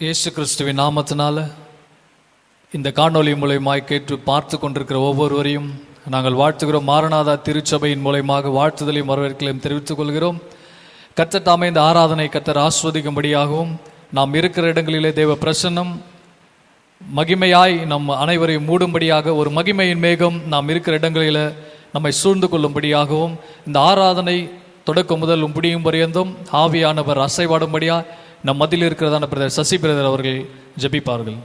இயேசு கிறிஸ்துவின் நாமத்தினால இந்த காணொளி மூலமாய் கேட்டு பார்த்து கொண்டிருக்கிற ஒவ்வொருவரையும் நாங்கள் வாழ்த்துகிறோம். மாரநாதா திருச்சபையின் மூலமாக வாழ்த்துதலையும் வரவேற்களையும் தெரிவித்துக் கொள்கிறோம். கர்த்தர் தாமே இந்த ஆராதனை கர்த்தர் ஆஸ்வதிக்கும்படியாகவும் நாம் இருக்கிற இடங்களிலே தேவ பிரசன்னம் மகிமையாய் நம் அனைவரையும் மூடும்படியாக ஒரு மகிமையின் மேகம் நாம் இருக்கிற இடங்களில் நம்மை சூழ்ந்து கொள்ளும்படியாகவும் இந்த ஆராதனை தொடக்கம் முதல் முடியும் பரியந்தும் ஆவியானவர் அசைவாடும்படியா நம் மத்தியில் இருக்கிறதான பிரதர் சசி பிரதர் அவர்கள் ஜெபிப்பார்கள்.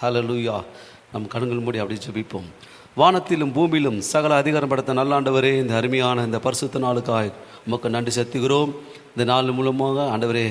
ஹல்லேலூயா. நம் கண்கள் மூடி அப்படி ஜெபிப்போம். வானத்திலும் பூமியிலும் சகல அதிகாரம் படைத்த நல்லாண்டவரே, இந்த அருமையான இந்த பரிசுத்த நாளுக்காய் உமக்கு நன்றி செலுத்துகிறோம். இந்த நாள் மூலமாக ஆண்டவரே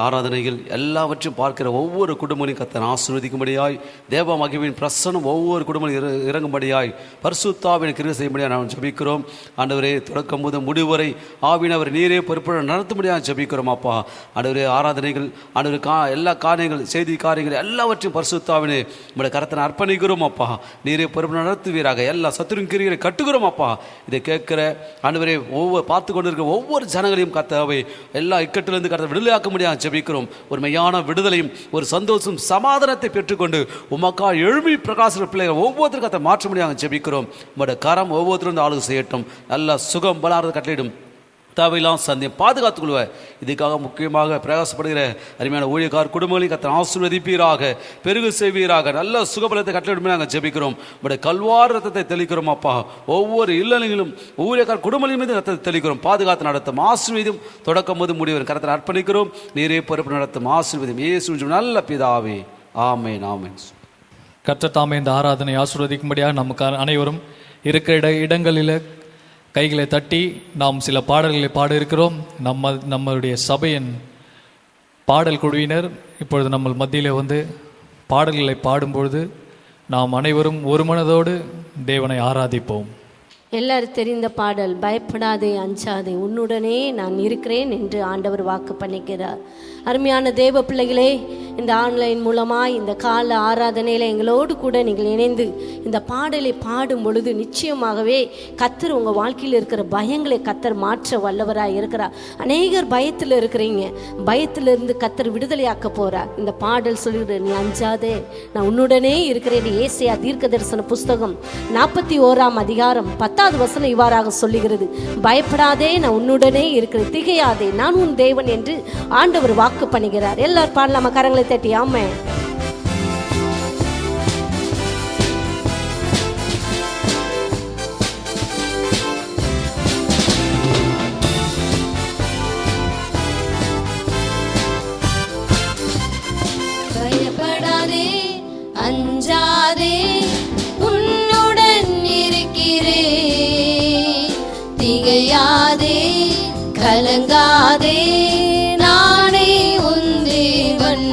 ஆராதனைகள் எல்லாவற்றையும் பார்க்கிற ஒவ்வொரு குடும்பங்களையும் கர்த்தர் ஆசீர்வதிக்கும்படியாய், தேவ மகிமையின் பிரசன்னம் ஒவ்வொரு குடும்பங்களும் இறங்கும்படியாய், பரிசுத்தாவின் கிருபை செய்யும்படியாக நாம் ஜெபிக்கிறோம். ஆண்டவரே தொடக்கம் முதல் முடிவரை ஆவியானவர் நீரே பொறுப்புடன் நடத்தும்படியாக ஜெபிக்கிறோம். அப்பா ஆண்டவரே ஆராதனைகள் ஆண்டவரே எல்லா காரியங்கள் செய்தி காரியங்கள் எல்லாவற்றையும் பரிசுத்தாவினே உங்களுடைய கரத்தை அர்ப்பணிக்கிறோம். அப்பா நீரே பொறுப்பு நடத்துவீராக. எல்லா சத்துருவின் கிரிகளை கட்டுகிறோம். அப்பா இதை கேட்கிற ஆண்டவரே ஒவ்வொரு பார்த்து கொண்டிருக்கிற ஒவ்வொரு ஜனங்களையும் கர்த்தாவே எல்லா இக்கட்டிலிருந்து கர்த்தர் விடுதலையாக்க முடியாது ஜெபிக்கிறோம். ஒரு மெய்யான விடுதலையும் ஒரு சந்தோஷம் சமாதானத்தை பெற்றுக்கொண்டு உமக்கா எழுமி பிரகாச பிள்ளைகள் ஒவ்வொருத்தருக்கும் அதை மாற்ற முடியாது ஜெபிக்கிறோம். உங்களுடைய கரம் ஒவ்வொருத்தரும் ஆளுகை செய்யட்டும். நல்ல சுகம் பலாரது கட்டளையிடும் தேவையெல்லாம் சந்தியம் பாதுகாத்துக் கொள்வார். இதுக்காக முக்கியமாக பிரயாசப்படுகிற அருமையான ஊழியக்கார் குடும்பங்களையும் கர்த்தர் ஆசீர்வதிப்பீராக, பெருகு செய்வீராக. நல்ல சுகபலத்தை கட்டளையிடுமே நாங்கள் ஜெபிக்கிறோம். உங்களுடைய கல்வார் ரத்தத்தை தெளிக்கிறோம். அப்பா ஒவ்வொரு இல்லங்களிலும் ஊழியக்கார் குடும்பங்களின் மீது ரத்தத்தை தெளிக்கிறோம். பாதுகாத்து நடத்தும் ஆசீர்வதியும் தொடக்கம் போது முடிவரும் கர்த்தர் அர்ப்பணிக்கிறோம். நீரே பொறுப்பு நடத்தும் ஆசீர்வதியும் இயேசு நல்ல பிதாவே. ஆமென் ஆமென். கர்த்தர் தாமே இந்த ஆராதனை ஆசீர்வதிக்கும்படியாக நமக்கு அனைவரும் இருக்கிற இடங்களில் கைகளை தட்டி நாம் சில பாடல்களை பாட இருக்கிறோம். நம்மளுடைய சபையின் பாடல் குழுவினர் இப்பொழுது நம்ம மத்தியில் வந்து பாடல்களை பாடும்பொழுது நாம் அனைவரும் ஒரு மனதோடு தேவனை ஆராதிப்போம். எல்லாரும் தெரிந்த பாடல், பயப்படாதே அஞ்சாதே உன்னுடனே நான் இருக்கிறேன் என்று ஆண்டவர் வாக்கு பண்ணிக்கிறார். அருமையான தேவ பிள்ளைகளே, இந்த ஆன்லைன் மூலமாக இந்த கால ஆராதனையில் எங்களோடு கூட நீங்கள் இணைந்து இந்த பாடலை பாடும் பொழுது நிச்சயமாகவே கர்த்தர் உங்கள் வாழ்க்கையில் இருக்கிற பயங்களை கர்த்தர் மாற்ற வல்லவராக இருக்கிறார். அநேகர் பயத்தில் இருக்கிறீங்க, பயத்திலிருந்து கர்த்தர் விடுதலையாக்க போகிறார். இந்த பாடல் சொல்லுகிற, நீ அஞ்சாதே நான் உன்னுடனே இருக்கிறேன். ஏசாயா தீர்க்க தரிசன புஸ்தகம் 41 அதிகாரம் 10 வசனம் இவ்வாறாக சொல்லுகிறது, பயப்படாதே நான் உன்னுடனே இருக்கிறேன், திகையாதே நான் உன் தேவன் என்று ஆண்டவர் வாக்கு பண்ணுகிறார். எல்லாரும் பாடலாமா? கரங்களை தட்டி ஆமே. பயப்படாதே அஞ்சாதே உன்னுடன் இருக்கிறேன், திகையாதே கலங்காதே நானே உன் தேவன்.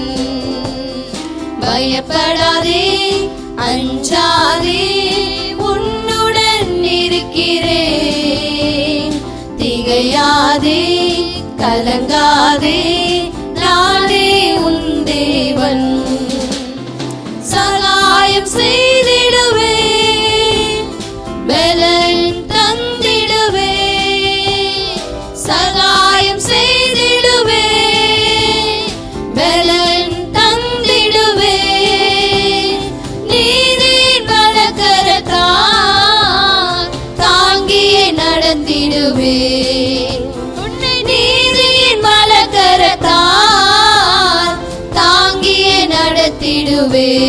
பயப்படாதே அஞ்சாதே உன்னுடன் இருக்கிறேன், திகையாதே கலங்காதே நானே உன் தேவன். சகாயம் செய்திடுவேன், பலன் தந்திடுவேன், சகாயம் செய்திடுவேன், பலன் தந்திடுவேன். நீதின் வலக்கரத்தால் தாங்கியே நடந்திடுவேன், உன்னை நீதியின் வலக்கரத்தால் தாங்கியே நடத்திடுவேன்.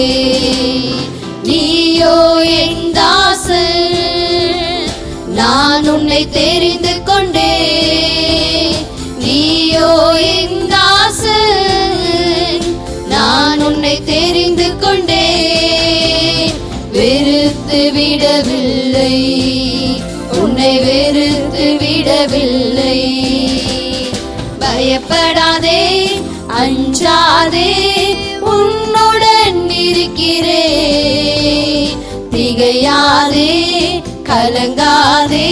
நீயோ என் தாசன், நான் உன்னை தெரிந்து கொண்டேன். நீயோ என் தாசன், நான் உன்னை தெரிந்து கொண்டேன். வெறுத்து விடவில்லை, உன்னை வெறுத்து விடவில்லை. பயப்படாதே அஞ்சாதே உன் இருக்கிறேன். திகையாதே கலங்காதே,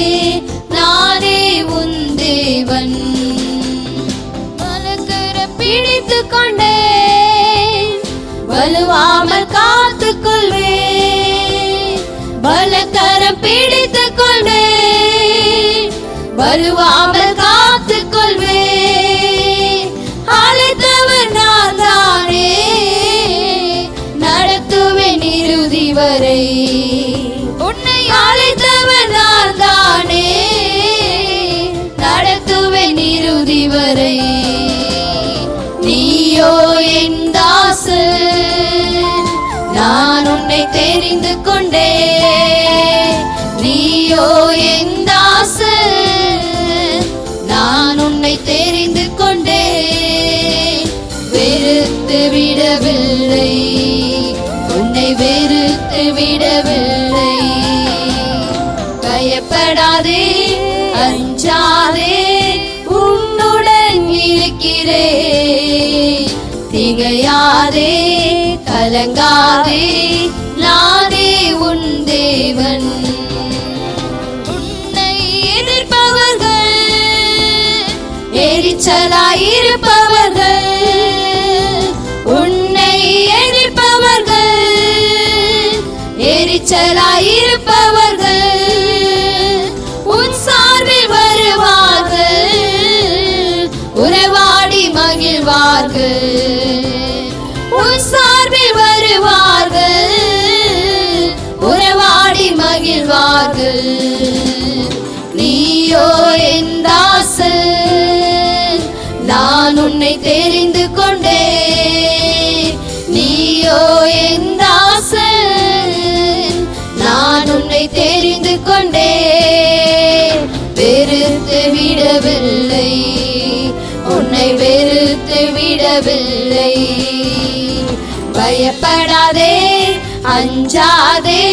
நானே உன் தேவன். வலக்கரம் பிடித்துக் கொண்டேன், வலுவாமல் காத்துக் கொள்வேன். வலக்கரம் பிடித்துக் கொண்டேன், வலுவாமல் காத்துக் கொள்வேன். அழைத்தவர் நான் தானே, நடத்துவேன் இறுதி வரை. உன்னை அழைத்தவர் நான் தானே, நடத்துவேன் இறுதி வரை. நீயோ என் தாசன், நான் உன்னை தெரிந்து கொண்டேன். நீயோ என் தாசன், நான் உன்னை தெரிந்து கொண்டேன். வெறுத்து விடவில்லை, உன்னை வெறுத்து விடவில்லை. பயப்படாதே அஞ்சாதே, உன்னுடன் இருக்கிறேன். திகையாதே கலங்காதே, நானே உன் தேவன். உன்னை எதிர்ப்பவர்கள், எரிச்சலாயிருப்பவர்கள், உன்னை எதிர்ப்பவர்கள், எரிச்சலாயிருப்பவர்கள் உன் சார்பில் வருவார்கள், உறவாடி மகிழ்வார்கள். உன் சார்பில் வருவார்கள், உறவாடி மகிழ்வார்கள். நீயோ என் தாசன், நான் உன்னை தெரிந்து கொண்டேன். நீயோ என் தாசன், நான் உன்னை தெரிந்து கொண்டேன். வெறுத்து விடவில்லை, உன்னை வெறுத்து விடவில்லை. பயப்படாதே அஞ்சாதே,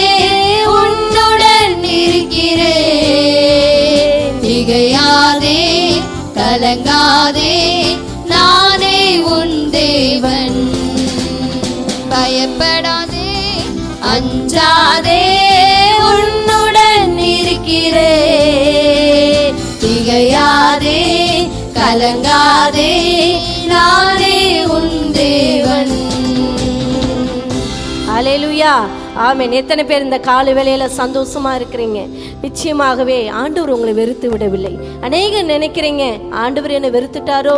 உன்னுடன் இருக்கிறேன். திகையாதே கலங்காதே, நானே உன் தேவன். பயப்படாதே அஞ்சாதே, உன்னுடன் இருக்கிறேன். திகையாதே கலங்காதே, நானே உன் தேவன். அல்லேலூயா, ஆமென். எத்தனை பேர் இந்த காலை வேளையில சந்தோஷமா இருக்கிறீங்க? நிச்சயமாகவே ஆண்டவர் உங்களை வெறுத்து விடவில்லை. அநேகர் நினைக்கிறீங்க, ஆண்டவர் என்னை வெறுத்துட்டாரோ,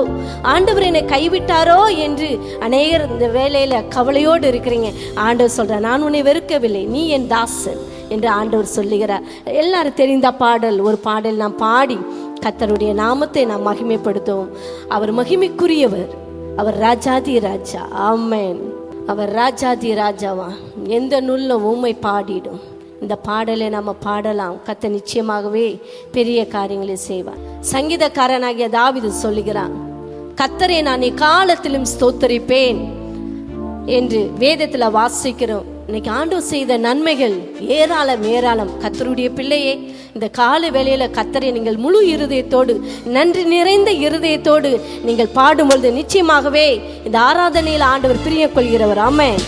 ஆண்டவர் என்னை கைவிட்டாரோ என்று அநேகர் இந்த வேளையில கவலையோடு இருக்கிறீங்க. ஆண்டவர் சொல்றார், நான் உன்னை வெறுக்கவில்லை, நீ என் தாசன் என்று ஆண்டவர் சொல்லுகிறார். எல்லாரும் தெரிந்த பாடல், ஒரு பாடல் நாம் பாடி கர்த்தருடைய நாமத்தை நாம் மகிமைப்படுத்துவோம். அவர் மகிமைக்குரியவர், அவர் ராஜாதி ராஜா. ஆமென். அவர் ராஜாதி ராஜாவா, எந்த நூல்ல உம்மை பாடிடும். இந்த பாடலை நம்ம பாடலாம். கர்த்தர் நிச்சயமாகவே பெரிய காரியங்களை செய்வார். சங்கீதக்காரனாகிய தாவீது சொல்லுகிறான், கர்த்தரை நான் எக்காலத்திலும் ஸ்தோத்தரிப்பேன் என்று வேதத்தில் வாசிக்கிறோம். இன்னைக்கு ஆண்டவர் செய்த நன்மைகள் ஏராளம் ஏராளம். கர்த்தருடைய பிள்ளையே, இந்த கால வேளையில கர்த்தரை நீங்கள் முழு இருதயத்தோடு, நன்றி நிறைந்த இருதயத்தோடு நீங்கள் பாடும்பொழுது நிச்சயமாகவே இந்த ஆராதனையில் ஆண்டவர் பிரியக் கொள்கிறவர். ஆமென்.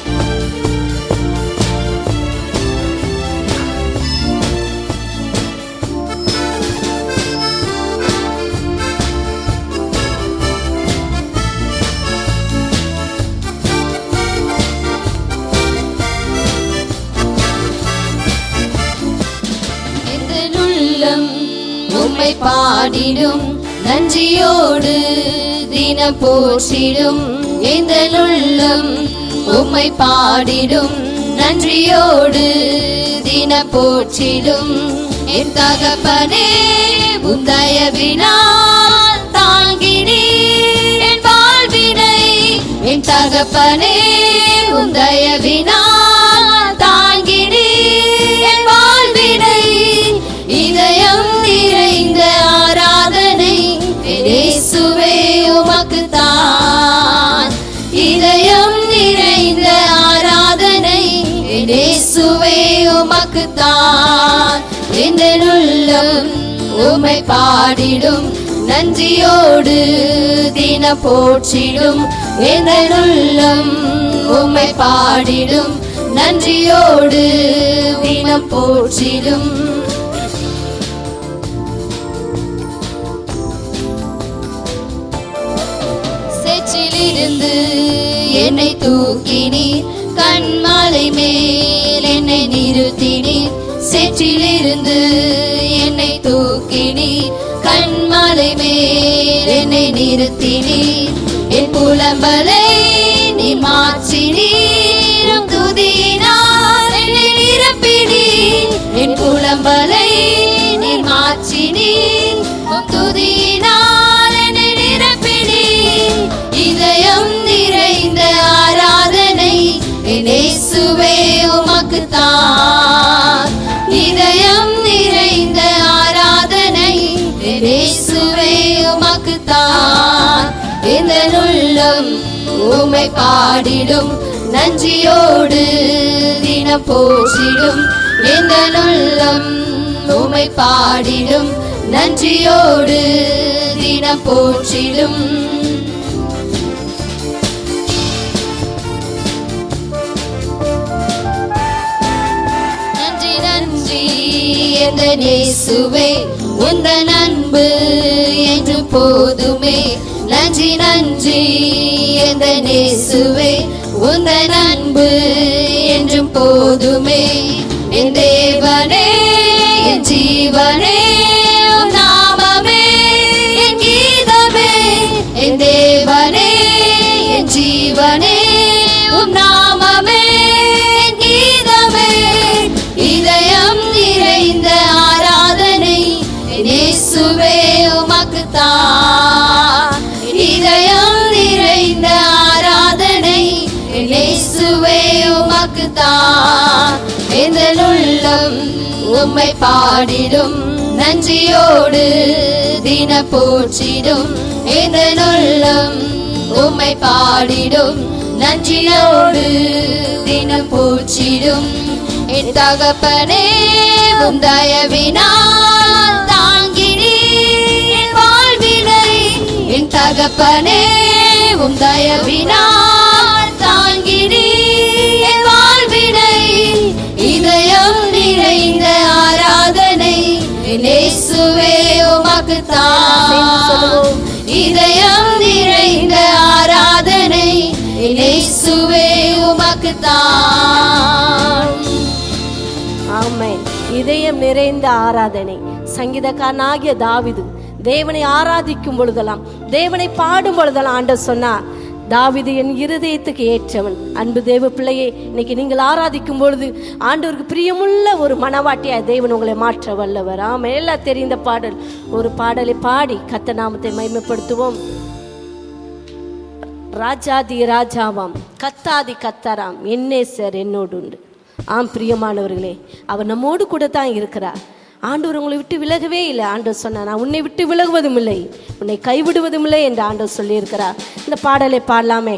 உம்மை பாடிடும், நன்றியோடு தினம் போற்றிடும். எந்த உள்ளம் உம்மை பாடிடும், நன்றியோடு தினம் போற்றிடும். என் தகப்பனே உம் தயவினால் தாங்கினீர் என் வாழ்வினை. என் தகப்பனே உம் தயவினால் தாங்கினீர் என் வாழ்வினை. இதயம் நிறைந்த ஆராதனை இயேசுவே உமக்கு தான். இதயம் நிறைந்த ஆராதனை இயேசுவே உமக்கு தான். என் உள்ளம் உம்மை பாடிடும், நன்றியோடு தினம் போற்றிடும். என் உள்ளம் உம்மை பாடிடும், நன்றியோடு தினம் போற்றிடும். சேற்றிலிருந்து என்னை தூக்கினீர், கண்மாலை மேல் என்னை நிறுத்தினீர். சேற்றிலிருந்து என்னை தூக்கினீர், கண்மாலை மேல் என்னை நிறுத்தினீர். என் புலம்பலை நீ மாற்றினீர், துதியினால் என்னை நிரப்பினீர். என் புலம்பலை நீ மாற்றினீர், துதியினால் என்னை நிரப்பினீர். இதயம் நிறைந்த ஆராதனை என் இயேசுவே உமக்குத்தான். இதயம் நிறைந்த ஆராதனை என் இயேசுவே உமக்குத்தான். இந்த உள்ளம் உம்மை பாடிடும், நன்றியோடு தினம் போற்றிடும். இந்த உள்ளம் உம்மை பாடிடும், நன்றியோடு தினம் போற்றிடும். நன்றி நன்றி எந்த இயேசுவே, உந்தன் அன்பு என்று போதுமே. நன்றி நன்றி எந்த இயேசுவே, உந்தன் அன்பு என்றும் போதுமே. என் தேவனே என் ஜீவனே உம் நாமமே என் கீதமே. என் தேவனே என் ஜீவனே உம் நாமமே என் கீதமே. இதயம் நிறைந்த ஆராதனை என் இயேசுவே உமக்குத்தான். இதயம் நிறைந்த ஆராதனை என் இயேசுவே உமக்குத்தான். இந்த உள்ளம் உம்மை பாடிடும், நன்றியோடு தினம் போற்றிடும். இந்த உள்ளம் உம்மை பாடிடும், நன்றியோடு தினம் போற்றிடும். என் தகப்பனே உம் தயவினால் தாங்கினீர் என் வாழ்வினை. என் தகப்பனே உம் தயவினால் தாங்கினீர் என் வாழ்வினை. இதயம் நிறைந்த ஆராதனை என் இயேசுவே உமக்குத்தான். இதயம் நிறைந்த ஆராதனை என் இயேசுவே உமக்குத்தான். ஆமென். இதயம் நிறைந்த ஆராதனை. சங்கீதக்காரனாகிய தாவீது தேவனை ஆராதிக்கும் பொழுதெல்லாம், தேவனை பாடும் பொழுதெல்லாம் ஆண்டவர் சொன்னார், தாவீது என் இருதயத்துக்கு ஏற்றவன். அன்பு தேவ பிள்ளையே, இன்னைக்கு நீங்கள் ஆராதிக்கும் பொழுது ஆண்டவருக்கு பிரியமுள்ள ஒரு மனவாட்டியாய் தேவன் உங்களை மாற்ற வல்லவர். ஆமென். எல்லாம் தெரிந்த பாடல், ஒரு பாடலை பாடி கர்த்தர் நாமத்தை மகிமைப்படுத்துவோம். ராஜாதி ராஜாவாம் கத்தாதி கத்தராம் என்னேசர் என்னோடு உண்டு. ஆம் பிரியமானவர்களே, அவர் நம்மோடு கூட தான் இருக்கிறார். ஆண்டவர் உங்களை விட்டு விலகவே இல்லை. ஆண்டவர் சொன்னார், நான் உன்னை விட்டு விலகுவதும் இல்லை, உன்னை கைவிடுவதும் இல்லை என்று ஆண்டவர் சொல்லியிருக்கிறார். இந்த பாடலை பாடலாமே.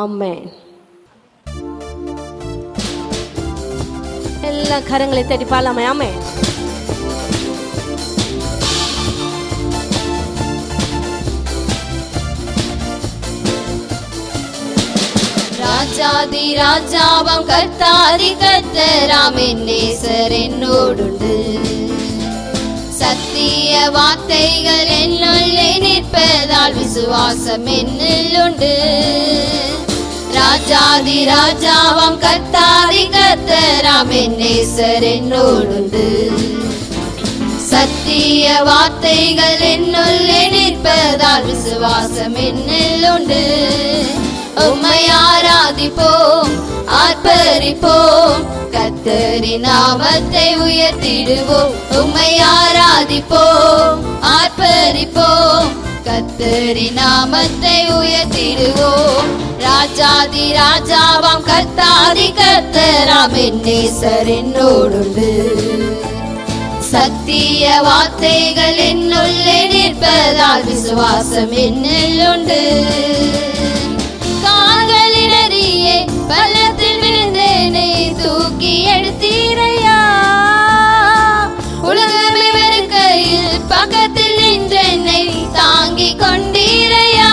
ஆமென். எல்லா கரங்களை தட்டி பாடலாமே. ஆமென். ராஜாதி ராஜாவாம் கர்த்தாதி கர்த்தராம் என்னேசர் என்னோடுண்டு. சத்திய வார்த்தைகள் என்னுள்ளே நிற்பதால் விசுவாசம் என்னில் உண்டு. ராஜாதி ராஜாவாம் கர்த்தாதி கர்த்தராம் என்னேசர் என்னோடுண்டு. சத்திய வார்த்தைகள் என்னுள்ளே நிற்பதால் விசுவாசம் என்னில் உண்டு. உம்மை ஆராதிப்போம், ஆர்ப்பரிப்போம், கர்த்தரின் நாமத்தை உயர்த்திடுவோம். உம்மை ஆராதிப்போம், ஆர்ப்பரிப்போம், கர்த்தரின் நாமத்தை உயர்த்திடுவோம். ராஜாதி ராஜாவாம் கர்த்தாதி கர்த்தராம் என்னேசர் என்னோடுண்டு. சத்திய வார்த்தைகள் என்னுள்ளே நிற்பதால் விசுவாசம் என்னில் உண்டு. கால்களிலறியே பள்ளத்தில் விழுந்தேனே தூக்கி எடுத்தீரையா. உலகமே வெறுக்கையில் பக்கத்தில் நின்றென்னை தாங்கி கொண்டீரையா.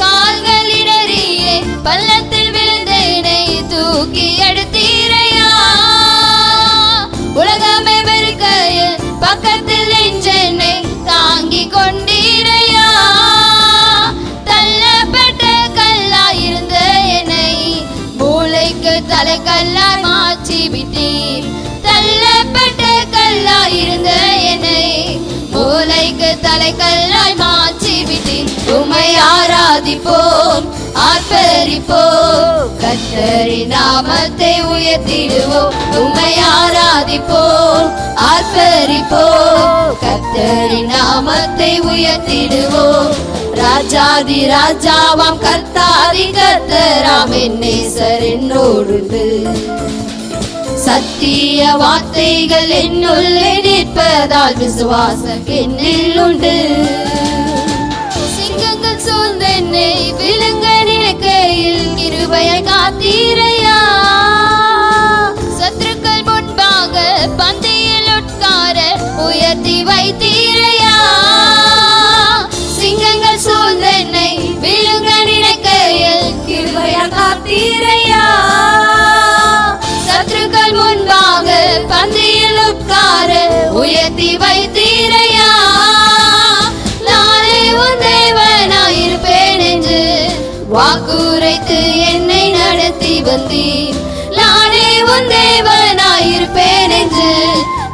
கால்களிலறியே பள்ளத்தில் விழுந்தேனே தூக்கி தலைக்கல்லாய் மாற்றி விட்டீர். உம்மை ஆராதிப்போம், ஆர்ப்பரிப்போம், கர்த்தரின் நாமத்தை உயர்த்திடுவோம். உம்மை ஆராதிப்போம், ஆர்ப்பரிப்போம், கர்த்தரின் நாமத்தை உயர்த்திடுவோம். ராஜாதி ராஜாவாம் கர்த்தாதி கர்த்தராம் என் நேசர் என்னோடுண்டு. சத்திய வார்த்தைகள் என்னுள்ளே நிற்பதால் விசுவாசம் என்னில் உண்டு. சிங்கங்கள் சூழ்ந்த என்னை விழுங்க நினைக்கையில் கிருபையை காத்தீரையா. சத்துருக்கள் முன்பாக பந்தியில் உட்கார உயர்த்தி வைத்தீரையா. சிங்கங்கள் சூழ்ந்த என்னை விழுங்க நினைக்கையில் கிருபையை காத்தீரையா. சத்துருக்கள் முன்பாக பந்தியில் உட்கார உயர்த்தி வைத்தீரையா. நானே உன் தேவனாயிருப்பேன் என்று வாக்குரைத்து என்னை நடத்தி வந்தீர். நானே உன் தேவனாயிருப்பேன் என்று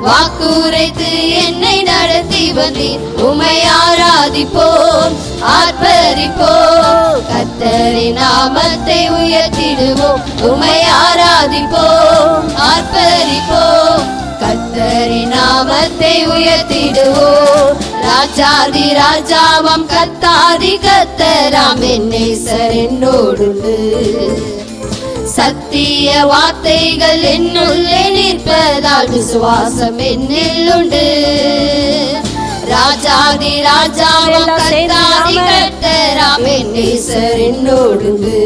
வாக்குரைத்து என்னை நடத்தி வந்தீர். உம்மை ஆராதிப்போம், ஆர்ப்பரிப்போம், கர்த்தரின் நாமத்தை உயர்த்திடுவோம். உம்மை ஆராதிப்போம், ஆர்ப்பரிப்போம், கர்த்தரின் நாமத்தை உயர்த்திடுவோம். ராஜாதி ராஜாவாம் கர்த்தாதி கர்த்தராம் என் நேசர் என்னோடுண்டு. சத்திய வார்த்தைகள் என்னுள்ளே நிற்பதால் விசுவாசம் என்னில் உண்டு. ராஜாதி ராஜாவாம் கர்த்தாதி கர்த்தராம் என் நேசர் என்னோடுண்டு.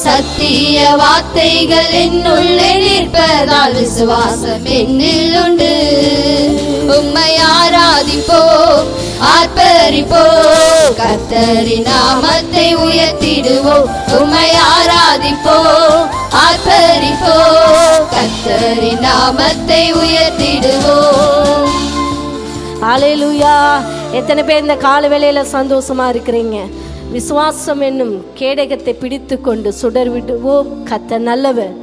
சத்திய வார்த்தைகள் என்னுள்ளே நிற்பதால் விசுவாசம் என்னில் உண்டு. உம்மை ஆராதிப்போம், ஆர்ப்பரிப்போம், கர்த்தரின் நாமத்தை உயர்த்திடுவோம். உம்மை ஆராதிப்போம், ஆர்ப்பரிப்போம், கர்த்தரின் நாமத்தை உயர்த்திடுவோம். ஹல்லேலூயா. எத்தனை பேர் இந்த கால வேளையில சந்தோஷமா இருக்கிறீங்க? விசுவாசம் என்னும் கேடகத்தை பிடித்து கொண்டு சுடர் விடுவோம், கர்த்தர் நல்லவர்.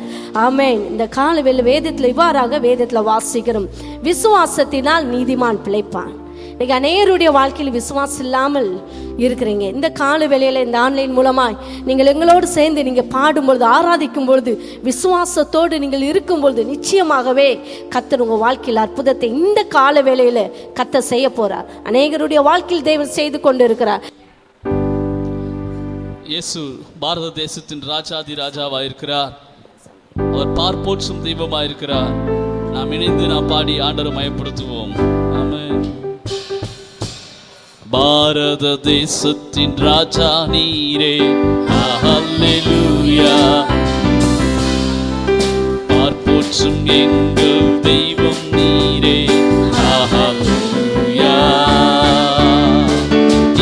ஆமென். இந்த கால வேளை வேதத்தில் இவ்வாறாக வேதத்தில் வாசிக்கிறோம், விசுவாசத்தினால் நீதிமான் பிழைப்பான். இன்னைக்கு அநேகருடைய வாழ்க்கையில் விசுவாசம் இல்லாமல் இருக்கிறீங்க. இந்த கால வேளையில இந்த ஆன்லைன் மூலமாய் நீங்கள் எங்களோடு சேர்ந்து நீங்கள் பாடும்பொழுது, ஆராதிக்கும் பொழுது, விசுவாசத்தோடு நீங்கள் இருக்கும்பொழுது நிச்சயமாகவே கர்த்தர் உங்கள் வாழ்க்கையில் அற்புதத்தை இந்த கால வேளையில கர்த்தர் செய்ய போறார். அநேகருடைய வாழ்க்கையில் தேவன் செய்து கொண்டு இருக்கிறார். இயேசு பாரத தேசத்தின் ராஜாதி ராஜாவாக இருக்கிறார். அவர் பார்ப்போற்றும் தெய்வமாக இருக்கிறார். நாம் இணைந்து நாம் பாடி ஆண்டவரை மயப்படுத்துவோம். ஆமென். பாரத தேசத்தின் ராஜா நீரே, ஹல்லேலூயா. பார்ப்போற்றும் எங்கள் தெய்வம் நீரே, ஹல்லேலூயா.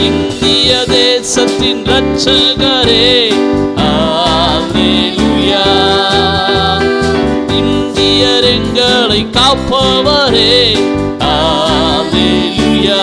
இந்திய தேசத்தின் ரட்சகரே, ஹல்லேலூயா. இந்தியர் எங்களை காப்பவரே, ஹல்லேலூயா.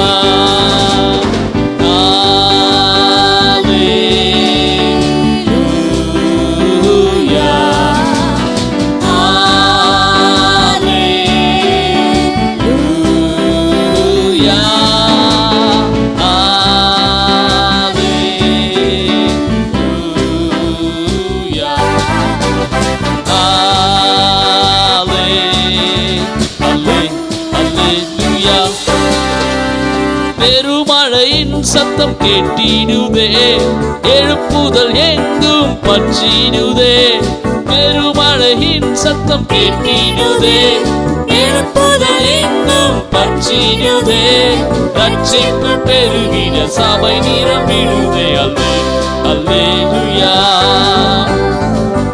பெருமழையின் சத்தம் கேட்டிடுதே, எழுப்புதல் எங்கும் பற்றிடுதே. பெருமழையின் சத்தம் கேட்டிடுதே, எழுப்புதல் எங்கும் பற்றிடுதே. ரட்சிப்பு பெருகிட சபை நிரம்பிடுதே, அல்லேலூயா.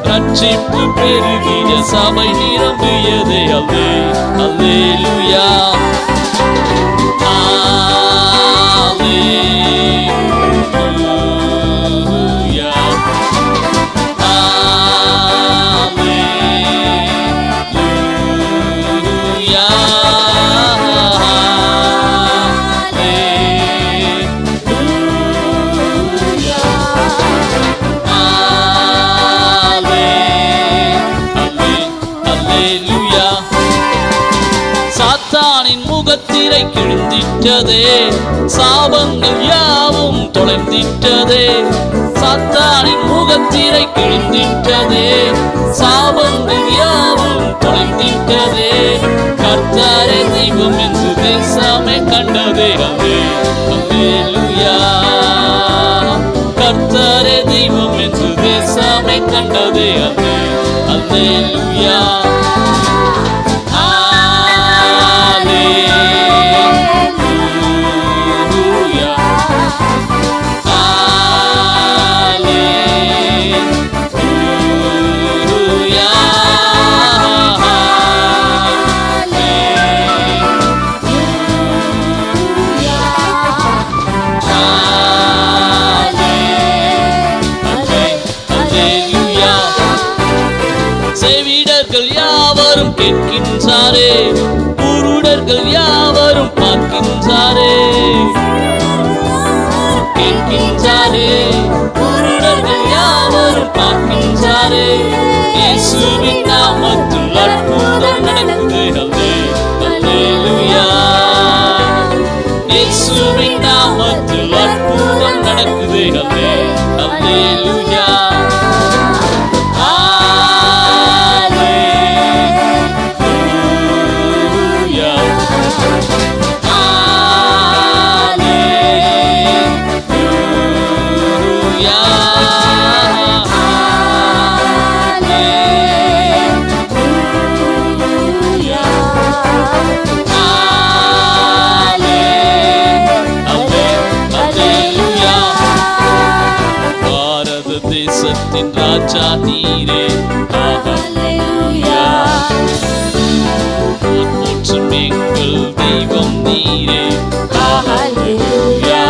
ரட்சிப்பு பெருகிட சபை நிரம்பியதே, அல்லேலூயா. முகத்திரை கிழிந்திட்டதே, சாபங்கள் யாவும் தொலைந்திட்டதே. சாத்தானின் முகத்திரை கிழிந்திட்டதே, சாபங்கள் யாவும் தொலைந்திட்டதே. கர்த்தரே தெய்வம் என்று தேசமே கண்டதே. அல்லேலூயா. கர்த்தரே தெய்வம் என்று தேசமே கண்டதே. அல்லேலூயா. கேட்கின்றாரே, குருடர்கள் யாவரும் பார்க்கின்றாரே. கேட்கின்றாரே, குருடர்கள் யாவரும் பார்க்கின்றாரே. இயேசுவின் நாமத்தில் அற்புதம் நடக்குது. அல்லேலூயா. இயேசுவின் நாமத்தில் அற்புதம் நடக்குது. அல்லேலூயா. ராஜா நீரே, அல்லேலூயா. போற்றும் எங்கள் தெய்வம் நீரே, அல்லேலூயா.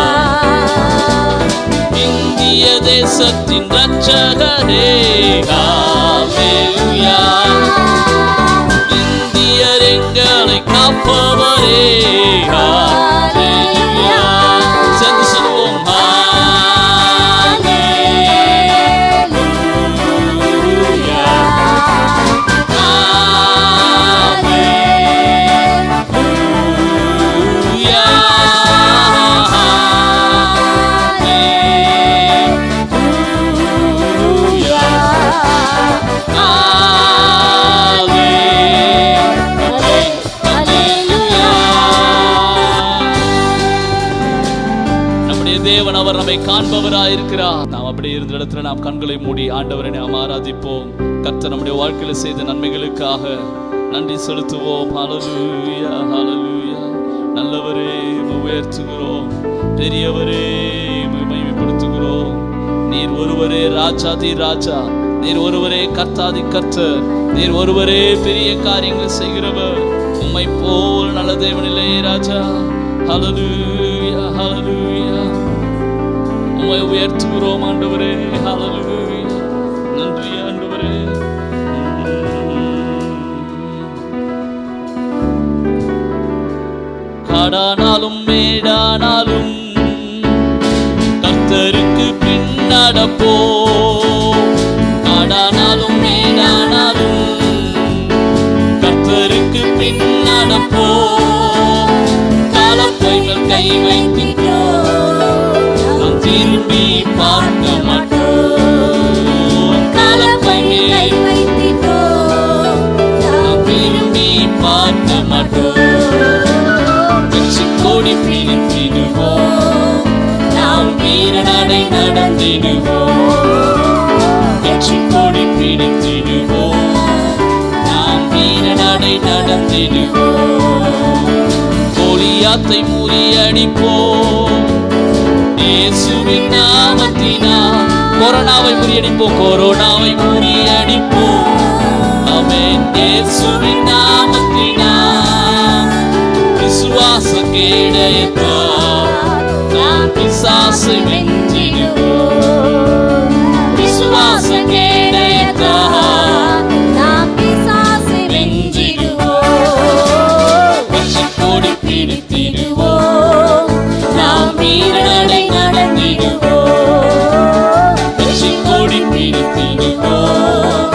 இந்திய தேசத்தின் ரட்சகரே, அல்லேலூயா. இந்தியர் எங்களை காப்பவரே, அல்லேலூயா. சேர்ந்து சொல்வோம். தேவன் அவர் நம்மை காண்பவராயிருக்கிறார். நாம் அப்படியே இருந்த இடத்துல நாம் கண்களை மூடி ஆண்டவரை நாம் ஆராதிப்போம். கர்த்தர் நம்முடைய வாழ்க்கையில செய்த நன்மைகளுக்காக நன்றி செலுத்துவோம். ஹல்லேலூயா, ஹல்லேலூயா. நல்லவரே உயர்த்துகிறோம், பெரியவரே மகிமைப்படுத்துகிறோம். நீர் ஒருவரே ராஜாதி ராஜா, நீர் ஒருவரே கர்த்தாதி கர்த்தர், நீர் ஒருவரே பெரிய காரியங்களை செய்கிறவர். உம்மை போல் நல்ல தேவனிலே ராஜா. ஹல்லேலூயா, ஹல்லேலூயா. உம்மை உயர்த்துகிறோம் ஆண்டவரே. ஹல்லேலூயா. நன்றி ஆண்டவரே. காடானாலும் மேடானாலும் கர்த்தருக்கு பின் நடப்போம். காடானாலும் மேடானாலும் கர்த்தருக்கு பின் நடப்போம். காலப்பைகள் கை வைக்கின்றோம், நாம் திரும்பி பார்க்க மாட்டோம். காலப்பைகள் கை வைக்கின்றோம், நாம் திரும்பி பார்க்க மாட்டோம். கொடி பிடித்திடுவோம், நாம் வீரநடை நடந்திடுவோம். வெற்றி கொடி பிடித்திடுவோம், நாம் வீரநடை நடந்திடுவோம். கோலியாத்தை முறியடிப்போம் இயேசுவின் நாமத்தினால். கொரோனாவை முறியடிப்போம், கொரோனாவை முறியடிப்போம். ஆமென். இயேசுவின் நாமத்தினால் விசுவாச கேடயத்தால் நாம் பிசாசை வென்றிடுவோம். விசுவாச கேடயத்தால் நாம் பிசாசை வென்றிடுவோம். வெற்றி கொடி பிடித்திடுவோம், நாம் வீரநடை நடந்திடுவோம். வெற்றி கொடி பிடித்திடுவோம்,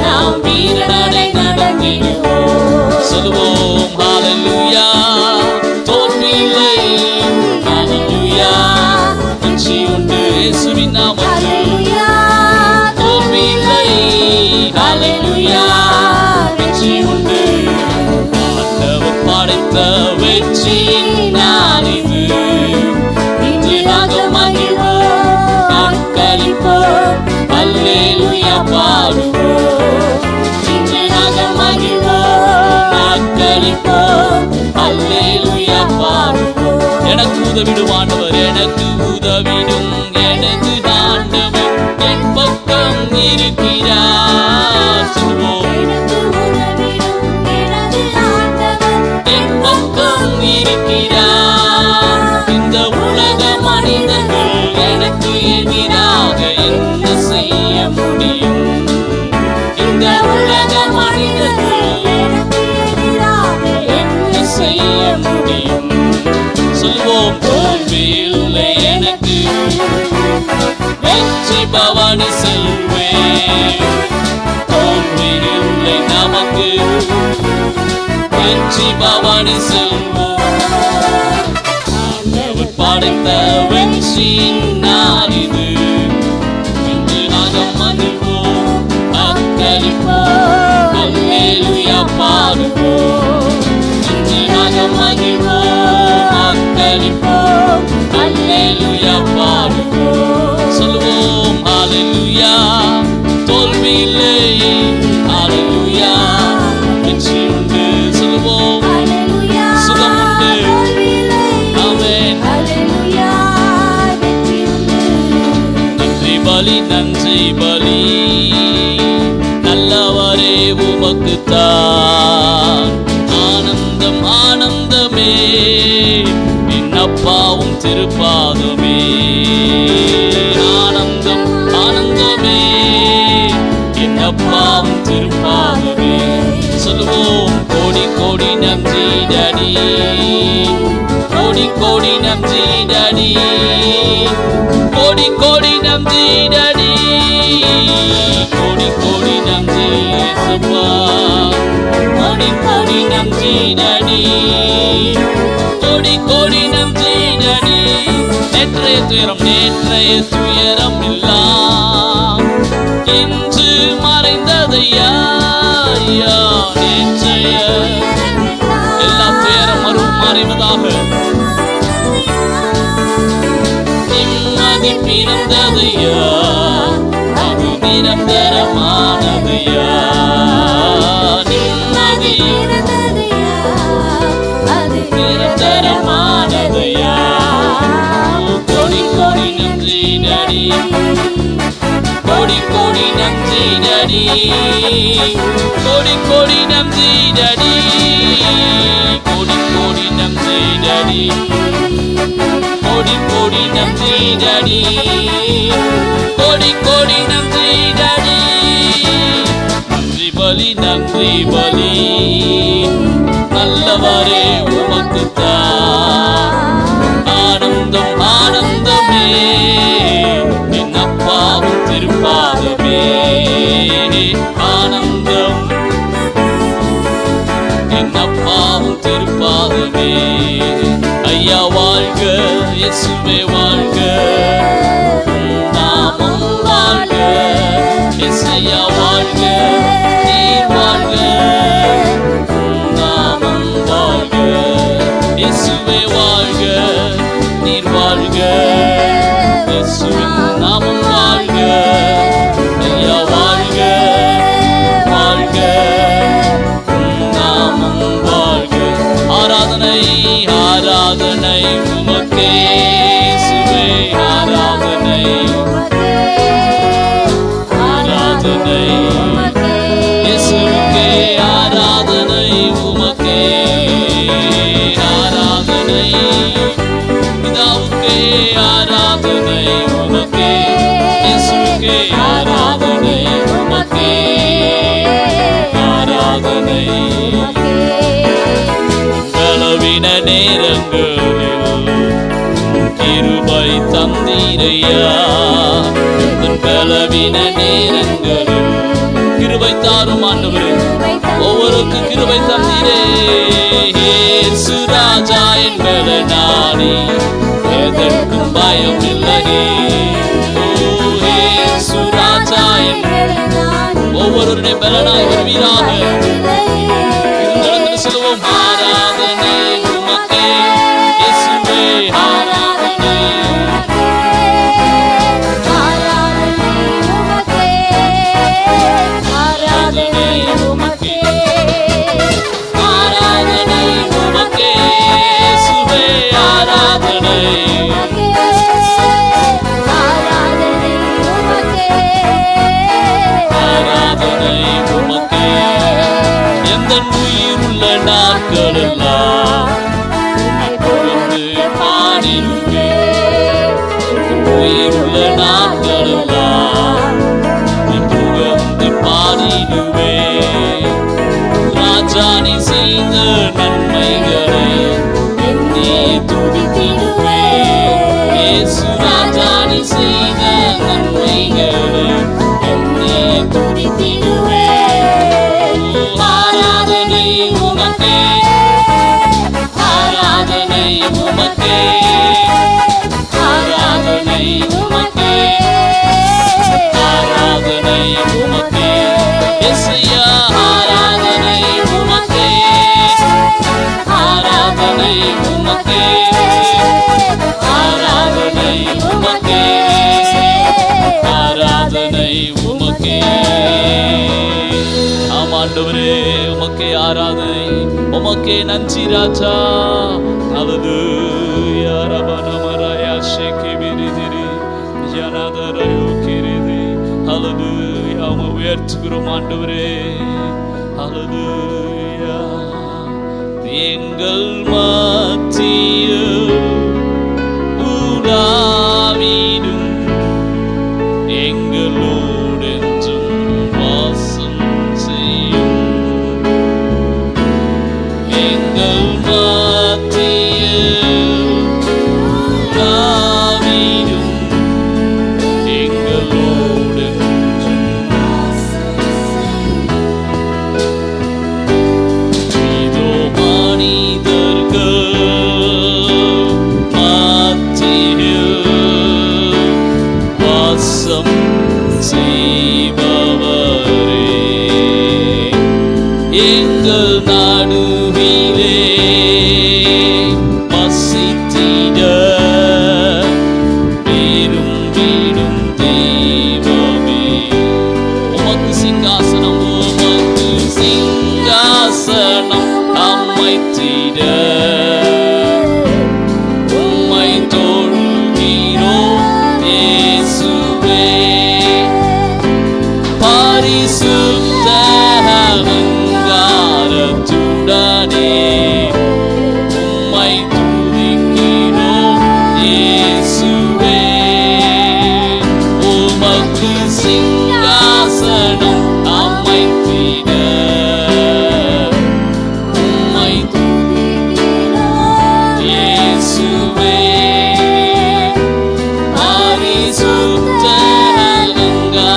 நாம் வீரநடை நடந்திடுவோம். சொல்லுவோம் ஹல்லேலூயா. இயேசுவின் நாமத்தில் தோல்வி இல்லை. ஹல்லேலூயா, வெற்றி உண்டு. ஆண்டவர் படைத்த வெற்றியின் நாள் இது. இன்று நாங்கள் மகிழ்வோம், நாட்களிப்போம், ஹல்லேலூயா பாடுவோம். இன்று நாங்கள் மகிழ்வோம், நாட்களிப்போம், ஹல்லேலூயா பாடுவோம். எனக்கு உதவிடுவானவர், எனக்கு உதவிடும் எனது ஆண்டவர் என் பக்கம் இருக்கிறார். சொல்வோம், என் பக்கம் இருக்கிறார். இந்த உலக மனிதர்கள் எனக்கு எதிராக என்ன செய்ய முடியும்? இந்த உலக மனிதர்கள் எனக்கு எதிராக என்ன செய்ய முடியும்? சொல்வோம், தோல்வி இல்லை எனக்கு, வெற்றி பவனி செல்வேன். தோல்வி இல்லை நமக்கு, வெற்றி பவனி செல்வோம். ஆண்டவர் படைத்த வெற்றியின் நாள் இது. இன்று நாங்கள் மகிழ்வோம், அக்களிப்போம், ஹல்லேலூயா பாடுவோம். இன்று நாங்கள் மகிழ்வோம், அக்களிப்போம், ஹல்லேலூயா பாடுவோம். சொல்லுவோம், ஹல்லேலூயா, தோல்வி இல்லை. ஹல்லேலூயா, வெற்றி உண்டு. சொல்லுவோம், சுகம் உண்டு. ஆமென். நன்றி பலி, நன்றி பலி, நல்லவரே உமக்குத்தான். ஆனந்தம் ஆனந்தமே, என் அப்பாவும் திருப்பாதமே. ஆனந்தம் ஆனந்தமே, என் அப்பாவும் திருப்பாதமே. சொல்லுவோம், கோடி கோடி நன்றி டாடி, கோடி கோடி நன்றி டாடி, கோடி கோடி நன்றி டாடி, கோடி கோடி நன்றி இயேசுப்பா, கோடி கோடி நன்றி டாடி, கோடி கோடி நன்றி டாடி. நேற்றைய துயரம் எல்லாம் இன்று மறைந்ததையா. நேற்றைய எல்லா துயரம் மறைவதாக, நிம்மதி பிறந்ததையா, அது நிரந்தரமானதையா. நிம்மதி நிரந்தரமானதையா. கோடி கோடி நன்றி டாடி, கோடி கோடி நன்றி டாடி, கோடி கோடி நன்றி டாடி, கோடி கோடி நன்றி டாடி, கோடி கோடி நன்றி டாடி, கோடி கோடி நன்றி டாடி. நன்றி பலி, நன்றி பலி, நல்லவரே உமக்குத்தான். ஆனந்தம் ஆனந்தமே, என் அப்பாவும் திருப்பாதமே. ஆனந்தம், என் அப்பாவும் திருப்பாதமே. ஐயா வாழ்க, இயேசுவே வாழ்க, நாமம் வாழ்க. இயேசையா வாழ்க, நீர் வாழ்க, நாமம் வாழ்க. இயேசுவே வாழ்க, நீர் வாழ்க, இயேசுவின் நாமம் வாழ்க. ஐயா வாழ்க, வாழ்க, நாமம் வாழ்க. ஆராதனை ஆராதனை உமக்கே இயேசுவே, ஆராதனை ஆராதனை இயேசுவுக்கே, ஆராதனை உமக்கே, ஆராதனை பிதாவுக்கே, ஆராதனை உமக்கே, இயேசுவுக்கே, ஆராதனை உமக்கே, ஆராதனை. பலவீன நேரங்களில் கிருபை தந்தீரையா. பலவீன நேரங்களில் கிருபை தாரும் ஆண்டவரே, ஒவ்வொருக்கும் கிருபை தந்தீரே. இயேசு ராஜா என்பது நானே, எதற்கும் பயம் இல்லையே. ஒவ்வொருவருடைய பலனாய் வருவீராக. இந்த இடத்துல சொல்லுவோம், ஆராதனை உமக்கே இயேசுவே, ஆராதனை நாட்களெல்லாம் பாடிடுவே, உயிருள்ள நாட்களெல்லாம் புகழ்ந்து பாடிடுவே. ராஜா நீ செய்த நன்மைகளை நீ துதித்திடுவே. இயேசு ராஜா நீ செய்த நன்மைகளை நீ துதித்திடுவே. ஆராதனை உமக்கே, ஆராதனை உமக்கே, ஆராதனை உமக்கே, ஆராதனை உமக்கே. இயேசுயா ஆராதனை உமக்கே, ஆராதனை உமக்கே, ஆராதனை உமக்கே, ஆராதனை உமக்கே. ஆண்டவரே உமக்கே ஆராதனை, உமக்கே நன்றி ராஜா. ஹல்லேலூயா. ரபனமராயா ஷேகிபிரிதிரி ஜனதரயோகிரிதி. ஹல்லேலூயா. உம்மை உயர்த்துகிறோம் ஆண்டவரே. ஹல்லேலூயா. எங்கள் மத்தியில் உலாவிடும் எங்களோடு என்றும் வாசம் செய்யும். எங்கள் மத்தியில் உலாவிடும் எங்களோடு என்றும் வாசம் செய்யும். இதோ மனிதர்கள் மத்தியில் வாசம் செய்பவரே, எங்கள் நடுவிலே வசித்திட விரும்பிடும் தெய்வமே. உமக்கு சிங்காசனம், உமக்கு சிங்காசனம் அமைத்திட உம்மை தொழுகிறோம் இயேசுவே. பரிசுத்த அலங்காரத்துடனே உம்மை துதிக்கிறோம் இயேசுவே. உமக்கு சிங்காசனம் அமைத்திட உம்மை துதிக்கிறோம் இயேசுவே. பரிசுத்த அலங்காரத்துடனே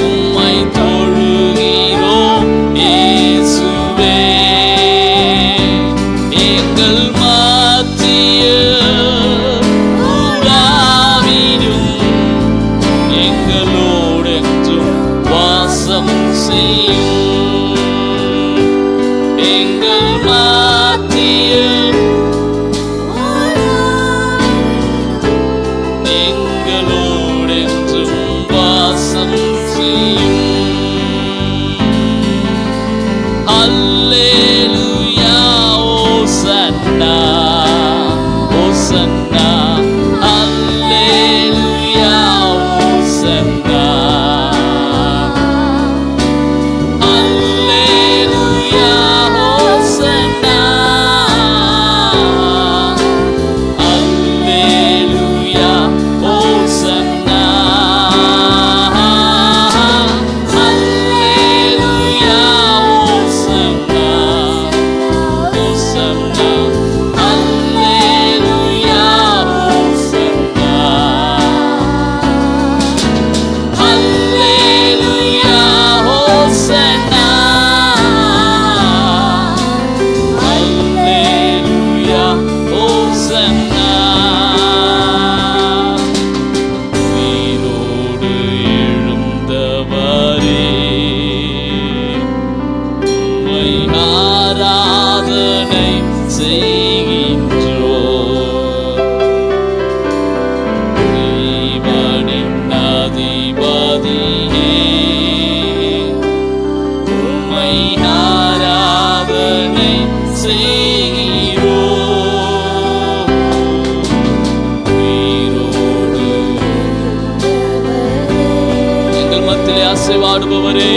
உம்மை தொழுகிறோம் இயேசுவே. எங்கள் மத்தியில் அசைவாடுபவரே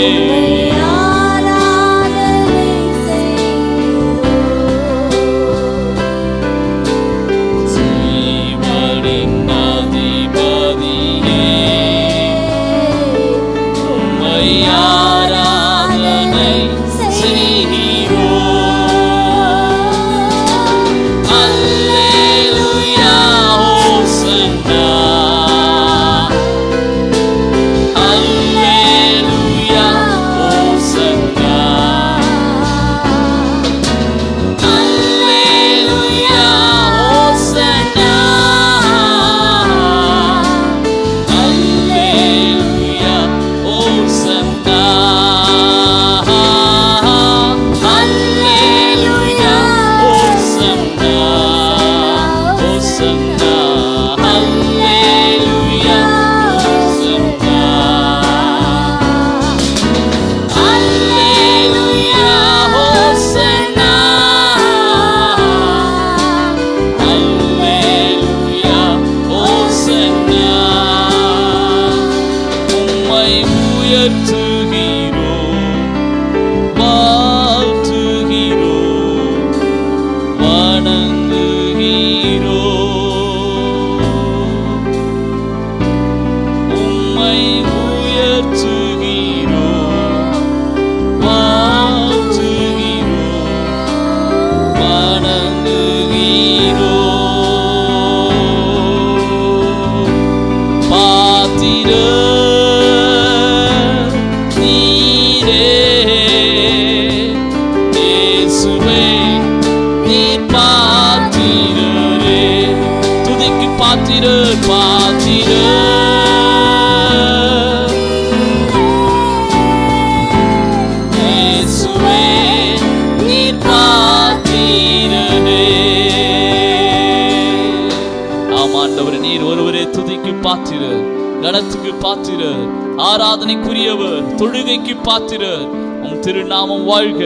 பாத்திரர், கனத்துக்கு பாத்திரர், ஆராதனைக்குரியவர், தொழுகைக்கு பாத்திரர். உம் திருநாமம் வாழ்க,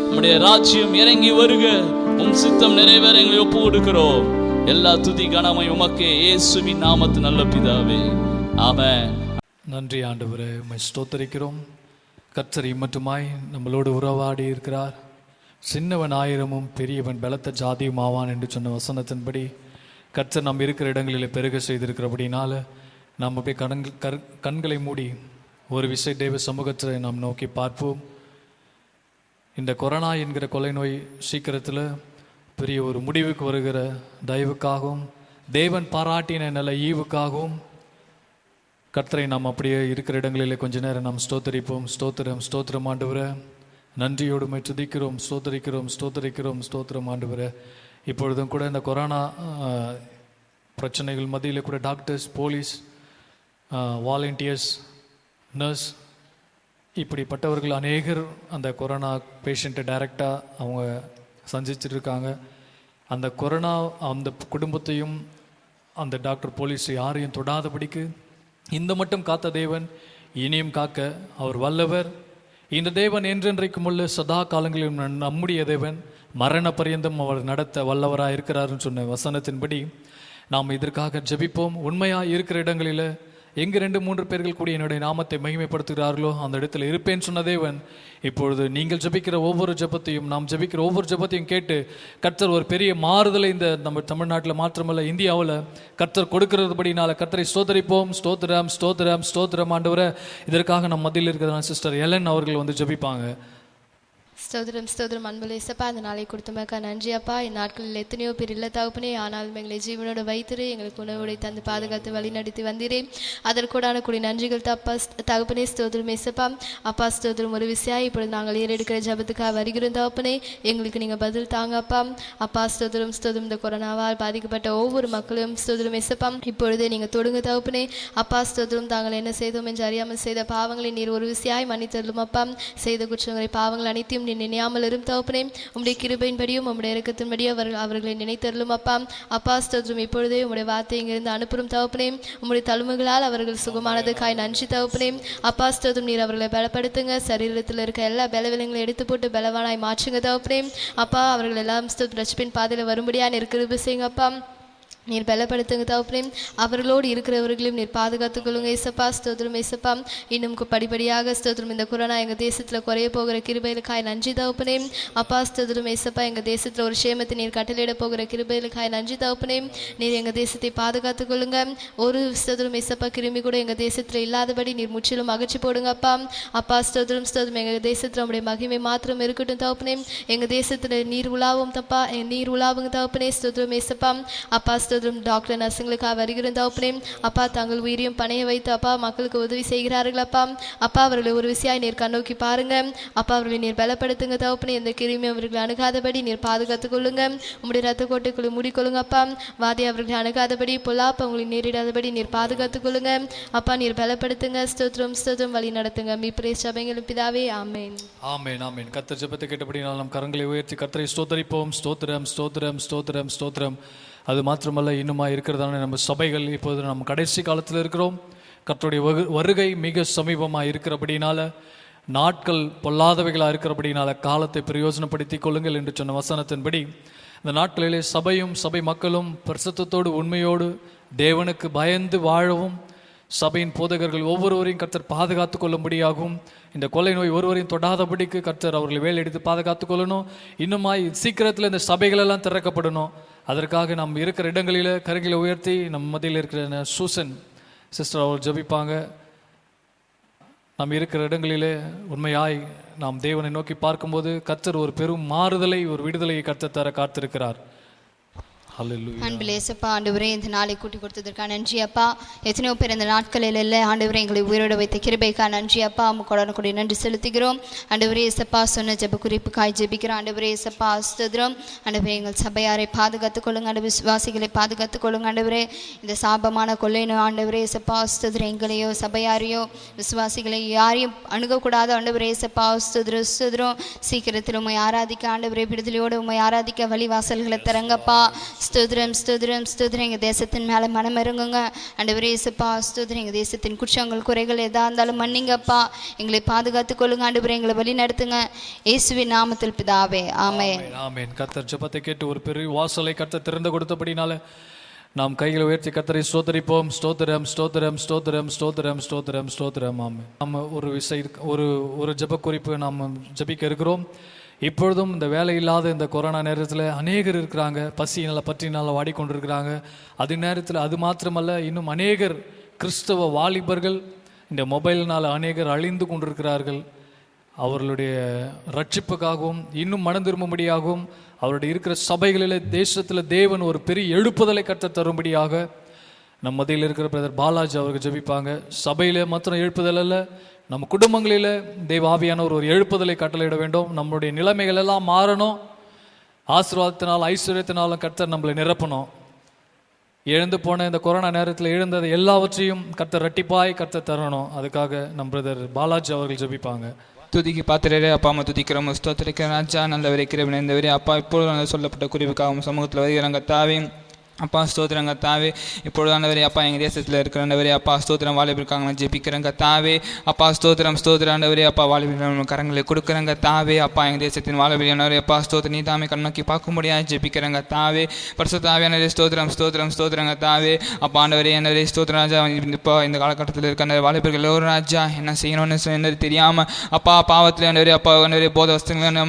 உம்முடைய ராஜ்யம் இறங்கி வருக, உம் சித்தம் நிறைவேற எங்களை ஒப்பு கொடுக்கிறோம். எல்லா துதி கனமை உமக்கே, இயேசுவின் நாமத்து நல்ல பிதாவே, ஆமென். நன்றி ஆண்டவரே, உம்மை ஸ்தோத்தரிக்கிறோம். கர்த்தர் மட்டுமாய் நம்மளோடு உறவாடி இருக்கிறார். சின்னவன் ஆயிரமும் பெரியவன் பலத்த ஜாதியும் ஆவான் என்று சொன்ன வசனத்தின்படி கர்த்தர் நாம் இருக்கிற இடங்களில் பெருக செய்திருக்கிறபடினால நாம் அப்படியே கண்களை மூடி ஒரு விஷய தேவ சமூகத்தை நாம் நோக்கி பார்ப்போம். இந்த கொரோனா என்கிற கொலை நோய் சீக்கிரத்தில் பெரிய ஒரு முடிவுக்கு வருகிற தயவுக்காகவும் தேவன் பாராட்டின நல்ல ஈவுக்காகவும் கர்த்தரை நாம் அப்படியே இருக்கிற இடங்களில் கொஞ்ச நேரம் நாம் ஸ்தோத்தரிப்போம். ஸ்தோத்திரம் ஸ்தோத்திரம் ஆண்டவரே, நன்றியோடுமை துதிக்கிறோம், ஸ்தோத்தரிக்கிறோம் ஸ்தோத்தரிக்கிறோம் ஸ்தோத்திரம் ஆண்டவரே. இப்பொழுதும் கூட இந்த கொரோனா பிரச்சனைகள் மத்தியில் கூட டாக்டர்ஸ், போலீஸ், வாலண்டியர்ஸ், நர்ஸ் இப்படிப்பட்டவர்கள் அநேகர் அந்த கொரோனா பேஷண்ட்டை டைரெக்டாக அவங்க சந்திச்சுட்டு இருக்காங்க. அந்த கொரோனா அந்த குடும்பத்தையும் அந்த டாக்டர், போலீஸ் யாரையும் தொடாதபடிக்கு இந்த மட்டும் காத்த தேவன் இனியும் காக்க அவர் வல்லவர். இந்த தேவன் என்றென்றைக்கும் உள்ள சதா காலங்களிலும் நம்முடைய தேவன் மரண பரியந்தம் அவர் நடத்த வல்லவராக இருக்கிறாருன்னு சொன்ன வசனத்தின்படி நாம் இதற்காக ஜெபிப்போம். உண்மையாக இருக்கிற இடங்களில் எங்கு 2-3 பேர்கள் கூடி என்னுடைய நாமத்தை மகிமைப்படுத்துகிறார்களோ அந்த இடத்துல இருப்பேன்னு சொன்ன தேவன் இப்பொழுது நீங்கள் ஜெபிக்கிற ஒவ்வொரு ஜெபத்தையும், நாம் ஜெபிக்கிற ஒவ்வொரு ஜெபத்தையும் கேட்டு கர்த்தர் ஒரு பெரிய மாறுதலை இந்த நம்ம தமிழ்நாட்டில் மாத்திரமல்ல இந்தியாவில் கர்த்தர் கொடுக்கிறதுபடினால கர்த்தரை ஸ்தோத்தரிப்போம். ஸ்தோத்திரம் ஸ்தோத்திரம் ஸ்தோத்திரம் ஆண்டவரே. இதற்காக நம்ம மத்தியில் இருக்கிற சிஸ்டர் எலன் அவர்கள் வந்து ஜெபிப்பாங்க. ஸ்தோத்திரம் ஸ்தோத்திரம் அன்புள்ள இயேசப்பா, இந்த நாளை கொடுத்தமக்கா நன்றி அப்பா. இந்நாட்களில் எத்தனையோ பேர் இல்ல தகப்பனே, ஆனாலும் எங்களை ஜீவனோட வைத்திரு, எங்களுக்கு உணவுடை தந்து பாதுகாத்து வழி நடத்தி வந்தீரேன். அதற்கூடான கூடிய நன்றிகள் தப்பா தகப்பனே. ஸ்தோத்திரம் இயேசப்பா. அப்பா ஸ்தோத்திரம். ஒரு விஷயம் இப்பொழுது நாங்கள் ஏறெடுக்கிற ஜபத்துக்காக வருகிறோம் தகப்பனே, எங்களுக்கு நீங்கள் பதில் தாங்க அப்பா. அப்பா ஸ்தோத்திரம் ஸ்தோத்திரம். இந்த கொரோனாவால் பாதிக்கப்பட்ட ஒவ்வொரு மக்களும் ஸ்தோத்திரம் இயேசப்பா இப்பொழுதே நீங்கள் தொடுங்க தகப்பனே. அப்பா ஸ்தோத்திரம். தாங்கள் என்ன செய்தோம் என்று அறியாமல் செய்த பாவங்களை நீர் ஒரு விஷயம் மன்னித்தருளும் அப்பா. செய்த குற்றங்களை பாவங்கள் அனைத்தையும் நினையாமல் இரும் தகப்பனே. உம்முடைய கிருபையின்படியும் உம்முடைய இரக்கத்தின்படியும் அவர்களை நினைத்தருளும் அப்பா. அப்பா ஸ்தோத்திரம். இப்பொழுதே உம்முடைய வார்த்தை இங்கிருந்து அனுப்பும் தகப்பனே. உம்முடைய தழும்புகளால் அவர்கள் சுகமானதுக்காய் நன்றி தகப்பனே. அப்பா ஸ்தோத்திரம். நீர் அவர்களை பலப்படுத்துங்க, சரீரத்தில் இருக்க எல்லா பலவீனங்களை எடுத்து போட்டு பலவானாய் மாற்றுங்க தகப்பனே. அப்பா அவர்கள் எல்லாம் ரட்சிப்பின் பாதையில் வரும்படியா நீர் கிருபை செய்யுங்க அப்பா. நீர் பலப்படுத்துங்க தகப்பனே. அவர்களோடு இருக்கிறவர்களையும் நீர் பாதுகாத்துக் கொள்ளுங்க ஏசப்பா. ஸ்தோத்திரம் ஏசப்பா. இன்னும் படிப்படியாக ஸ்தோத்திரம் இந்த கொரோனா எங்கள் தேசத்தில் குறைய போகிற கிருபைகளுக்காய் நன்றி தகப்பனே. அப்பா ஸ்தோத்திரம் ஏசப்பா. எங்கள் தேசத்தில் ஒரு சேமத்தை நீர் கட்டளையிட போகிற கிருபைகளுக்காய் நன்றி தகப்பனே. நீர் எங்கள் தேசத்தை பாதுகாத்துக் கொள்ளுங்க. ஒரு ஸ்தோத்திரம் ஏசப்பா கிருமி கூட எங்கள் தேசத்தில் இல்லாதபடி நீர் முற்றிலும் அகற்றி போடுங்க அப்பா. அப்பா ஸ்தோத்திரம் ஸ்தோத்திரம். எங்கள் தேசத்தில் நம்முடைய மகிமை மாத்திரம் இருக்கட்டும் தகப்பனே. எங்கள் தேசத்தில் நீர் உலாவும் தப்பா, நீர் உலாவுங்க தகப்பனே. ஸ்தோத்திரம் ஏசப்பா. அப்பா டாக்டர் நர்ஸுங்களுக்காக வருகிற தகப்பனே. அப்பா தங்கள் உயிரையும் பணைய வைத்து அப்பா மக்களுக்கு உதவி செய்கிறார்கள் அப்பா. அப்பா அவர்களை ஒரு விஷயம் நீர் கண்ணோக்கி பாருங்க அப்பா. அவர்களை நீர் பலப்படுத்துங்க தகப்பனே. எந்த கிருமி அவர்களை அணுகாதபடி நீர் பாதுகாத்துக் கொள்ளுங்க. உங்களுடைய ரத்த கோட்டைக்குள்ளே மூடிக்கொள்ளுங்க அப்பா. வாதை அவர்களை அணுகாதபடி பொல்லாப்ப அவங்களை நேரிடாதபடி நீர் பாதுகாத்துக் கொள்ளுங்க அப்பா. நீர் பலப்படுத்துங்க. ஸ்தோத்திரம் ஸ்தோத்திரம். வழி நடத்துங்க மீட்பரே சபைகளும் பிதாவே. ஆமென் ஆமென் ஆமென். கர்த்தர் ஜெபத்தை கேட்டபடினால் நம் கரங்களை உயர்த்தி கர்த்தரை ஸ்தோத்தரிப்போம். ஸ்தோத்திரம் ஸ்தோத்திரம் ஸ்தோத்திரம் ஸ்தோத்திரம். அது மாத்திரமல்ல, இன்னுமா இருக்கிறதான நம்ம சபைகள் இப்போது நம்ம கடைசி காலத்தில் இருக்கிறோம். கர்த்தருடைய வருகை மிக சமீபமாக இருக்கிறபடினால, நாட்கள் பொல்லாதவைகளாக இருக்கிறபடினால காலத்தை பிரயோஜனப்படுத்தி கொள்ளுங்கள் என்று சொன்ன வசனத்தின்படி இந்த நாட்களிலே சபையும் சபை மக்களும் பரிசுத்தத்தோடு உண்மையோடு தேவனுக்கு பயந்து வாழவும், சபையின் போதகர்கள் ஒவ்வொருவரையும் கர்த்தர் பாதுகாத்து கொள்ளும்படியாகவும், இந்த கொள்ளை நோய் ஒருவரையும் தொடாதபடிக்கு கர்த்தர் அவர்களை வேலையெடுத்து பாதுகாத்து கொள்ளணும். இன்னுமாய் சீக்கிரத்தில் இந்த சபைகளெல்லாம் திறக்கப்படணும். அதற்காக நம்ம இருக்கிற இடங்களில் கரங்களை உயர்த்தி நம்ம மத்தியில் இருக்கிற சூசன் சிஸ்டர் அவர் ஜபிப்பாங்க. நாம் இருக்கிற இடங்களிலே உண்மையாய் நாம் தேவனை நோக்கி பார்க்கும்போது கர்த்தர் ஒரு பெரும் மாறுதலை, ஒரு விடுதலையை கர்த்தர் தர காத்திருக்கிறார். அன்பிலே ஏசப்பா, ஆண்டவரே இந்த நாளை கூட்டி கொடுத்ததற்காக நன்றி அப்பா. எத்தனையோ பேர் இந்த நாட்களில் இல்லை ஆண்டவரே எங்களை உயிரோட வைத்த கிருபைக்காக நன்றி அப்பா. கொடனுடைய நன்றி செலுத்துகிறோம் ஆண்டவரே. ஏசப்பா சொன்ன ஜெப குறிப்புக்காய் ஜெபிக்கிறோம் ஆண்டவரே. ஏசப்பா ஸ்தோத்திரம் ஆண்டவரே. எங்கள் சபையாரை பாதுகாத்துக் கொள்ளுங்க ஆண்டவரே. விசுவாசிகளை பாதுகாத்துக் கொள்ளுங்க ஆண்டவரே. இந்த சாபமான கொள்ளைனோ ஆண்டவரே ஏசப்பா ஸ்தோத்திரம் எங்களையோ சபையாரையோ விசுவாசிகளை யாரையும் அணுகக்கூடாது ஆண்டவரே. ஏசப்பா ஸ்தோத்திரம் ஸ்தோத்திரம். சீக்கிரத்தில் உண்மை ஆராதிக்க ஆண்டவரே, விடுதலையோடு உண்மை ஆராதிக்க வழிவாசல்களை தரங்கப்பா. ஸ்தோத்திரம் ஸ்தோத்திரம் ஸ்தோத்திரம். எங்கள் தேசத்தின் மேலே மனம் இறங்குங்க ஆண்டவரே. ஏசப்பா ஸ்தோத்திரம். எங்கள் தேசத்தின் குற்றங்கள் குறைகள் எதாக இருந்தாலும் மன்னிங்கப்பா. எங்களை பாதுகாத்துக் கொள்ளுங்க ஆண்டவரே. எங்களை வழி நடத்துங்க இயேசுவின் நாமத்தில் பிதாவே. ஆமென் ஆமென். கர்த்தர் ஜெபத்தை கேட்டு ஒரு பெரிய வாசலை கர்த்தர் திறந்து கொடுத்தபடினால நாம் கைகளை உயர்த்தி கர்த்தரை ஸ்தோத்தரிப்போம். ஸ்தோத்திரம் ஸ்தோத்திரம் ஸ்தோத்திரம் ஸ்தோத்திரம் ஸ்தோத்திரம் ஸ்தோத்திரம். ஆமென். நம்ம ஒரு ஜெப குறிப்பு நாம் ஜெபிக்க இருக்கிறோம். இப்பொழுதும் இந்த வேலை இல்லாத இந்த கொரோனா நேரத்தில் அநேகர் இருக்கிறாங்க, பசியினால் பற்றினால் வாடிக்கொண்டிருக்கிறாங்க. அது நேரத்தில் அது மாத்திரமல்ல, இன்னும் அநேகர் கிறிஸ்தவ வாலிபர்கள் இந்த மொபைல்னால் அநேகர் அழிந்து கொண்டிருக்கிறார்கள். அவர்களுடைய ரட்சிப்புக்காகவும் இன்னும் மனம் திரும்பும்படியாகவும் அவருடைய இருக்கிற சபைகளில் தேசத்தில் தேவன் ஒரு பெரிய எழுப்புதலை கற்று தரும்படியாக நம்ம மத்தியில் இருக்கிற பிரதர் பாலாஜி அவர்கள் ஜெபிப்பாங்க. சபையில் மாத்திரம் எழுப்புதல் அல்ல, நம்ம குடும்பங்களில் தெய்வ ஆவியானவர் ஒரு எழுப்புதலை கட்டளையிட வேண்டும். நம்மளுடைய நிலைமைகள் எல்லாம் மாறணும். ஆசீர்வாதத்தினால் ஐஸ்வர்யத்தினாலும் கர்த்தர் நம்மளை நிரப்பணும். எழுந்து போன இந்த கொரோனா நேரத்தில் எழுந்ததை எல்லாவற்றையும் கர்த்தர் ரெட்டிப்பாய் கர்த்தர் தரணும். அதுக்காக நம் பிரதர் பாலாஜி அவர்கள் ஜெபிப்பாங்க. துதிக்கு பாத்திரரே அப்பா, அம்மா துதிக்கிறோம் ஸ்தோத்திரிக்கிற ராஜா நல்லவரே கிருபை நிறைந்தவரே அப்பா. இப்பொழுது சொல்லப்பட்ட குறிப்புக்காகவும் சமூகத்தில் வருகிறாங்க தாவே அப்பா ஸ்தோத்திரங்க தாவே. இப்பொழுதானவரே அப்பா எங்கள் தேசத்தில் இருக்கிறவரே அப்பா ஸ்தோத்திரம் வாலிபிருக்காங்க ஜெபிக்கிறங்க தாவே. அப்பா ஸ்தோத்திரம் ஸ்தோத்திராண்டவரே அப்பா வாலிபர் கரங்களை கொடுக்குறங்க தாவே. அப்பா எங்கள் தேசத்தின் வாலிபியானவரே அப்பா ஸ்தோத்திரம் நீதாமே கண்ணோக்கி பார்க்க முடியாது ஜெபிக்கிறங்க தாவே. பரிசுத்தாவியானவரே ஸ்தோத்திரம் ஸ்தோத்திரம் ஸ்தோத்திரங்க தாவே. அப்பா ஆண்டவரே என்னவரே ஸ்தோத்திரம் ராஜா. இப்போ இந்த காலகட்டத்தில் இருக்கிற வாலிபர்கள் எல்லோரும் ராஜா என்ன செய்யணும்னு என்னது தெரியாமல் அப்பா பாவத்தில் ஆண்டவரே அப்பா ஆண்டவரே போத வஸ்துங்களை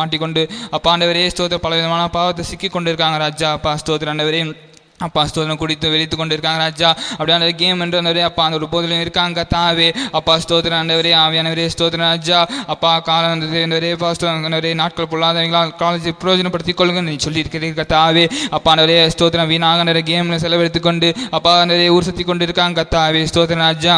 மாட்டிக்கொண்டு அப்பா ஆண்டவரே ஸ்தோத்திரம் பல விதமான பாவத்தை சிக்கி கொண்டு இருக்காங்க ராஜா. அப்பா ஸ்தோத்திரம் அப்பா ஸ்தோத்திரம் குடித்து வெளித்து கொண்டு இருக்காங்க ராஜா. அப்படியே அந்த கேம் என்றவரே அப்பா அந்த ஒரு போதிலும் இருக்காங்க தாவே. அப்பா ஸ்தோத்திரம் ஆண்டவரே ஆவியானவரே ஸ்தோத்திரம் ராஜா. அப்பா காலம் வந்தவரே நாட்கள் பொல்லாதவங்களா காலேஜ் பிரயோஜனப்படுத்திக் கொள்ளுங்க நீ சொல்லி இருக்கிறீங்க தாவே. அப்பா ஆண்டவரே ஸ்தோத்திரம் வீணாக நிறைய கேம்ல செலவழித்து கொண்டு அப்பா நிறைய ஊர் சுற்றி கொண்டு இருக்காங்க தாவே. ஸ்தோத்திரம் ராஜா.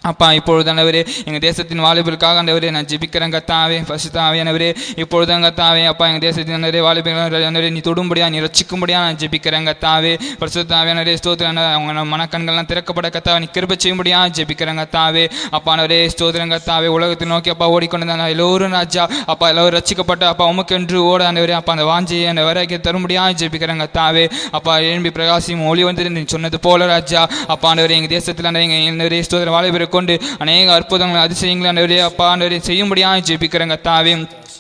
அப்பா இப்பொழுதானவரே எங்கள் தேசத்தின் வாலிபர்களுக்காக ஆண்டவரே நான் ஜெபிக்கிறேன் கத்தாவே. பரிசுத்தாவியானவரே இப்பொழுதும் கத்தாவே அப்பா எங்கள் தேசத்தின் வாலிபர்கள் நீ தொடும்படியா நீ ரட்சிக்கும்படியா நான் ஜெபிக்கிறேன் கத்தாவே. பரிசுத்தாவியானவரே ஸ்தோத்திரம் அவங்க மனக்கண்கள்லாம் திறக்கப்பட கத்தாவே நீ கிருபை செய்யும்படியா ஜெபிக்கிறேன் கத்தாவே. அப்பானவரே ஸ்தோத்திரம் கத்தாவே. உலகத்தை நோக்கி அப்பா ஓடிக்கொண்டு எல்லோரும் ராஜா அப்பா எல்லோரும் ரட்சிக்கப்பட்ட அப்பா உமக்கென்று ஓட ஆண்டவரே அப்பா அந்த வாஞ்சியை அந்த வரைக்கும் தரும்படியா ஜெபிக்கிறேன் கத்தாவே. அப்பா எழும்பி பிரகாசியும் ஒளி வந்து நீ சொன்னது போல ராஜா. அப்பா ஆண்டவரே எங்கள் தேசத்தில் எங்கள் ஸ்தோத்திரம் வாலிபர் கொண்டு அநேக அற்புதங்கள் அதிசயங்கள் ஆண்டவரே அப்பா ஆண்டவரே செய்யும்படியாக ஜெபிக்கிறேங்க தாவே.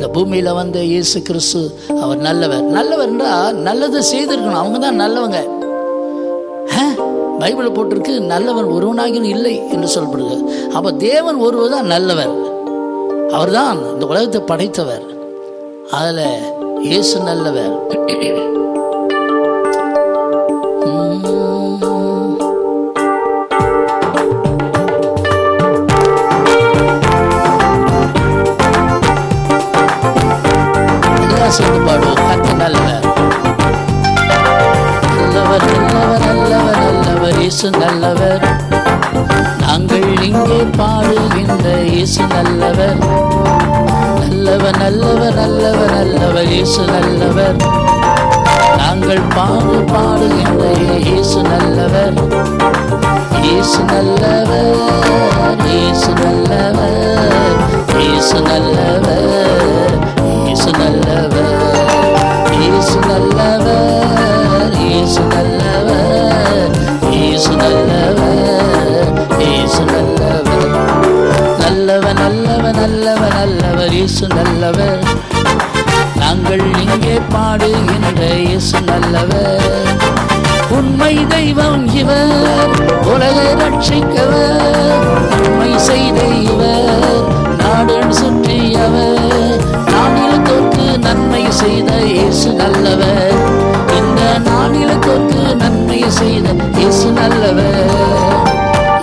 இந்த பூமியில் வந்த இயேசு கிறிஸ்து அவர் நல்லவர். நல்லவர்ன்றா நல்லது செய்திருக்கணும், அவங்க தான் நல்லவங்க. பைபிளில் போட்டிருக்கு நல்லவன் ஒருவனாகியும் இல்லை என்று சொல்லப்படுது. அப்போ தேவன் ஒருவர் தான் நல்லவர், அவர் தான் இந்த உலகத்தை படைத்தவர். அதில் இயேசு நல்லவர். சேர்ந்து பாடுவோம். கர்த்தர் நல்லவர், நல்லவர், நல்லவர், நல்லவர், நல்லவர், இயேசு நல்லவர். நாங்கள் இங்கே பாடுகின்ற இயேசு நல்லவர், நல்லவர், நல்லவர், நல்லவர், நல்லவர், இயேசு நல்லவர். நாங்கள் பாடுகின்ற இயேசு நல்லவர், இயேசு நல்லவர், இயேசு நல்லவர், இயேசு நல்லவர், இயேசு நல்லவர், இயேசு நல்லவர், இயேசு நல்லவர், இயேசு நல்லவர், இயேசு நல்லவர். நல்லவர், நல்லவர், நல்லவர், நல்லவர், இயேசு நல்லவர். நாங்கள் இங்கே பாடுகின்ற இயேசு நல்லவர். உண்மை தெய்வம் இவர், உலகை ரட்சிக்கவர். உண்மை செய்த இவர், நாடு சுற்றியவர். நானிலத்தோர்க்கு நன்மை செய்த இயேசு நல்லவர். இந்த நானிலத்தோர்க்கு நன்மை செய்த இயேசு நல்லவர்.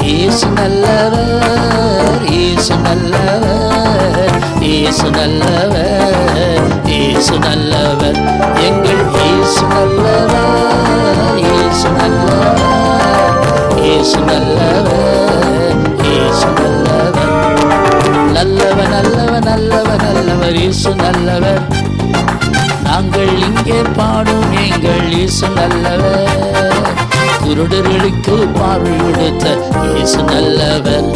இயேசு நல்லவர், இயேசு நல்லவர், இயேசு நல்லவர், இயேசு நல்லவர். எங்கள் இயேசு நல்லவர், இயேசு நல்லவர், இயேசு நல்லவர், இயேசு நல்லவர். நல்லவர், நல்லவர், நல்லவர், நல்லவர், இயேசு நல்லவர். நாங்கள் இங்கே பாடும் எங்கள் இயேசு நல்லவர். குருடர்களுக்கு பார்வை கொடுத்த இயேசு நல்லவர்.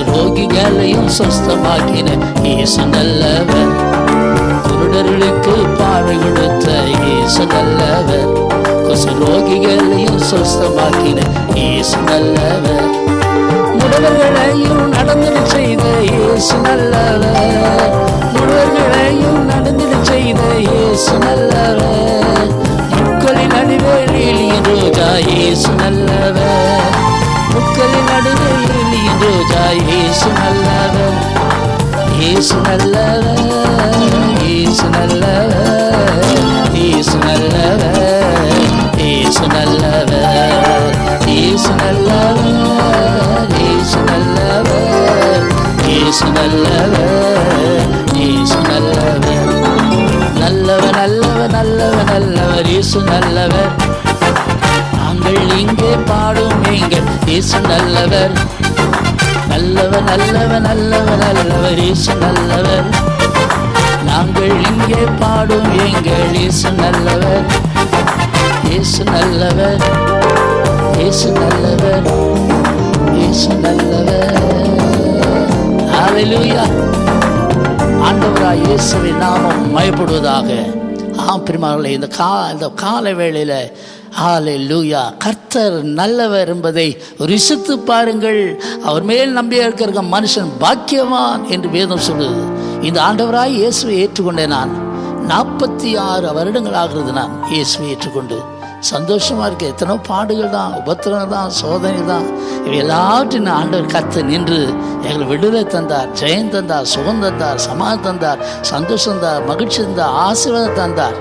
ரோகிகளையும் சொஸ்தமாக்கின இயேசு நல்லவர். குருடர்களுக்கு பார்வை கொடுத்த இயேசு நல்லவர். ரோகிகளையும் சொஸ்தமாக்கின இயேசு நல்லவர். முடவர்களையும் நடந்திட செய்த இயேசு நல்லவர். முடவர்களையும் நடந்திட செய்த இயேசு நல்லவர். முட்களின் நடுவேலியின் ரோஜா இயேசு நல்லவர். முட்களின் நடுவேலியின் ரோஜா இயேசு நல்லவர். இயேசு நல்லவர், இயேசு நல்லவர், இயேசு நல்லவர், இயேசு நல்லவர், இயேசு நல்லவர், இயேசு நல்லவர், இயேசு நல்லவர், இயேசு நல்லவர். நல்லவர், நல்லவர், நல்லவர், நல்லவர், இயேசு நல்லவர். நாங்கள் இங்கே பாடும் எங்கள் இயேசு நல்லவர். நல்லவர், நல்லவர், நல்லவர், நல்லவர், இயேசு நல்லவர். நாங்கள் இங்கே பாடும் எங்கள் இயேசு நல்லவர். இயேசு நல்லவர், இயேசு நல்லவர், இயேசு நல்லவர். ஹல்லேலூயா. ஆண்டவராய் இயேசுவின் நாமம் மயப்படுவதாக. பிரியமானவர்களே, இந்த கால வேளையில் ஹல்லேலூயா, கர்த்தர் நல்லவர் என்பதை ருசித்து பாருங்கள். அவர் மேல் நம்பிக்கை இருக்கிற மனுஷன் பாக்கியவான் என்று வேதம் சொல்லுது. இந்த ஆண்டவராய் இயேசுவை ஏற்றுக்கொண்டேன். நான் 46 வருடங்கள் ஆகிறது நான் இயேசுவை ஏற்றுக்கொண்டு. சந்தோஷமாக இருக்க. எத்தனோ பாடுகள் தான், உபத்திரங்கள் தான், சோதனை தான், இவை எல்லாவற்றையும் ஆண்டவர் கத்து நின்று எங்களை விடுதலை தந்தார், ஜெயம் தந்தார், சுகம் தந்தார், சமாதானம் தந்தார், சந்தோஷம் தந்தார், மகிழ்ச்சி தந்தார், ஆசீர்வாதம் தந்தார்.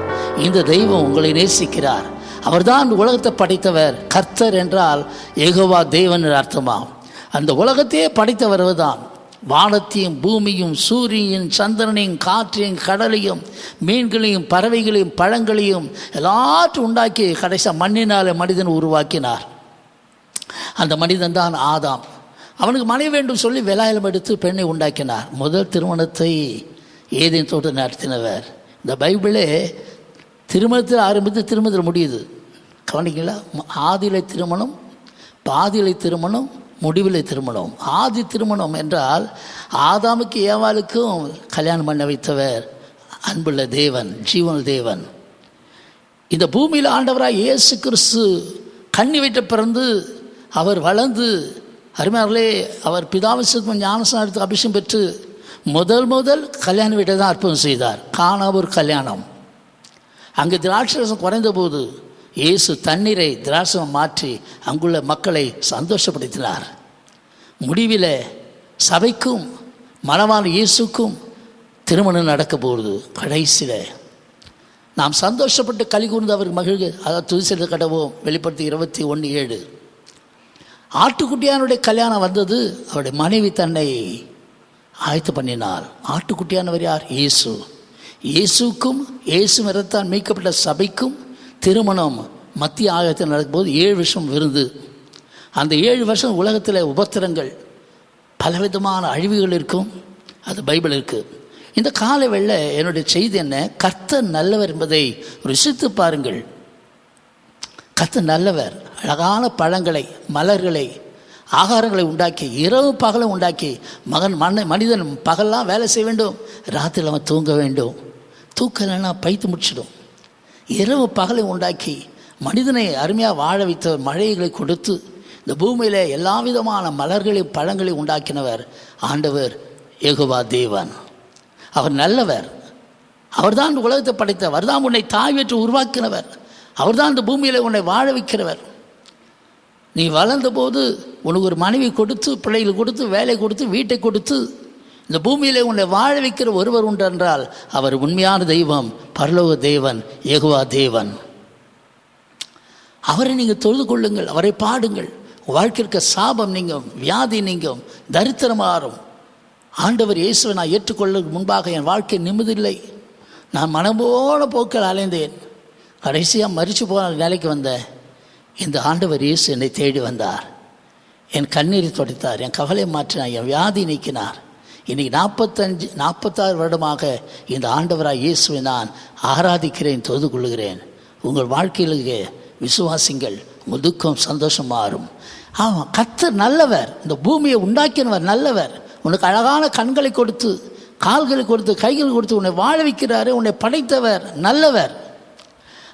இந்த தெய்வம் உங்களை நேசிக்கிறார். அவர்தான் உலகத்தை படைத்தவர். கர்த்தர் என்றால் யெகோவா தேவன் அர்த்தமாகும். அந்த உலகத்தையே படைத்தவர் தான். வானத்தையும் பூமியும் சூரியன் சந்திரனையும் காற்றையும் கடலையும் மீன்களையும் பறவைகளையும் பழங்களையும் எல்லாற்றையும் உண்டாக்கி கடைசியாக மண்ணினால் மனிதன் உருவாக்கினார். அந்த மனிதன் தான் ஆதாம். அவனுக்கு மனைவி வேண்டும் சொல்லி வெள்ளாயம் எடுத்து பெண்ணை உண்டாக்கினார். முதல் திருமணத்தை ஏதேன் தோட்டம் நடத்தினவர். இந்த பைபிளே திருமணத்தில் ஆரம்பித்து திருமணத்தில் முடியுது. கவனிங்களா? ஆதியிலே திருமணம், பாதியிலே திருமணம், முடிவிலே திருமணம். ஆதி திருமணம் என்றால் ஆதாமுக்கு ஏவாளுக்கும் கல்யாணம் பண்ண வைத்தவர் அன்புள்ள தேவன், ஜீவன் தேவன். இந்த பூமியில் ஆண்டவராக இயேசு கிறிஸ்து கண்ணி வைத்த பிறந்து அவர் வளர்ந்து அருமையார்களே அவர் பிதாவின் ஞானஸ்நானம் எடுத்து அபிஷேகம் பெற்று முதல் கல்யாண வீட்டை தான் அற்புதம் செய்தார். கானாவூர் கல்யாணம். அங்கே திராட்சரசம் குறைந்த போது இயேசு தண்ணீரை திராட்சரம் மாற்றி அங்குள்ள மக்களை சந்தோஷப்படுத்தினார். முடிவில் சபைக்கும் மணவாளன் இயேசுக்கும் திருமணம் நடக்க போகுது. கடைசியில் நாம் சந்தோஷப்பட்டு களி கூர்ந்து அவர் மகிழ்வு, அதாவது துதிசெய்து கடவோம். வெளிப்படுத்தி 21:7. ஆட்டுக்குட்டியானுடைய கல்யாணம் வந்தது. அவருடைய மனைவி தன்னை ஆயத்து பண்ணினாள். ஆட்டுக்குட்டியானவர் யார்? இயேசு. இயேசுக்கும் இயேசு இரத்தால் மீட்கப்பட்ட சபைக்கும் திருமணம் மத்திய ஆயத்தில் நடக்கும்போது 7 வருஷம் விருந்து. அந்த 7 வருஷம் உலகத்தில் உபத்திரங்கள், பலவிதமான அழிவுகள் இருக்கும். அது பைபிள் இருக்குது. இந்த காலை வேளை என்னுடைய செய்தி என்ன? கர்த்தர் நல்லவர் என்பதை ருசித்து பாருங்கள். கர்த்தர் நல்லவர். அழகான பழங்களை, மலர்களை, ஆகாரங்களை உண்டாக்கி, இரவு பகலை உண்டாக்கி, மனிதன் பகல்லாம் வேலை செய்ய வேண்டும், ராத்திரியில் அவன் தூங்க வேண்டும். தூக்கலைன்னா பைத்து முடிச்சிடும். இரவு பகலை உண்டாக்கி மனிதனை அருமையாக வாழ வைத்தவர், மழைகளை கொடுத்து இந்த பூமியில் எல்லா விதமான மலர்களையும் பழங்களையும் உண்டாக்கினவர் ஆண்டவர் யெகோவா தேவன். அவர் நல்லவர். அவர்தான் உலகத்தை படைத்தவர். அவர்தான் உன்னை தாய் பெற்று உருவாக்கினவர். அவர்தான் இந்த பூமியில் உன்னை வாழ வைக்கிறவர். நீ வளர்ந்த போது உனக்கு ஒரு மனைவி கொடுத்து, பிள்ளைகள் கொடுத்து, வேலை கொடுத்து, வீட்டை கொடுத்து இந்த பூமியில் உன்னை வாழ வைக்கிற ஒருவர் உண்டு என்றால் அவர் உண்மையான தெய்வம், பரலோக தேவன், யெகோவா தேவன். அவரை நீங்கள் தொழுது கொள்ளுங்கள், அவரை பாடுங்கள். வாழ்க்கைக்கு சாபம் நீங்கும், வியாதி நீங்கும், தரித்திரம் மாறும். ஆண்டவர் இயேசுவை நான் ஏற்றுக்கொள்ள முன்பாக என் வாழ்க்கை நிம்மதியில்லை. நான் மனம்போன போக்கில் அலைந்தேன். கடைசியாக மரித்து போன நிலைக்கு வந்தேன். இந்த ஆண்டவர் இயேசு என்னை தேடி வந்தார். என் கண்ணீரை துடைத்தார், என் கவலை மாற்றினார், என் வியாதி நீக்கினார். இன்றைக்கி 46 வருடமாக இந்த ஆண்டவராக இயேசுவை நான் ஆராதிக்கிறேன், தொழுது கொள்ளுகிறேன். உங்கள் வாழ்க்கையிலே விசுவாசிங்கள், உங்கள் துக்கம் சந்தோஷம் மாறும். ஆமாம், கர்த்தர் நல்லவர். இந்த பூமியை உண்டாக்கினவர் நல்லவர். உனக்கு அழகான கண்களை கொடுத்து, கால்களை கொடுத்து, கைகள் கொடுத்து உன்னை வாழ வைக்கிறாரு. உன்னை படைத்தவர் நல்லவர்.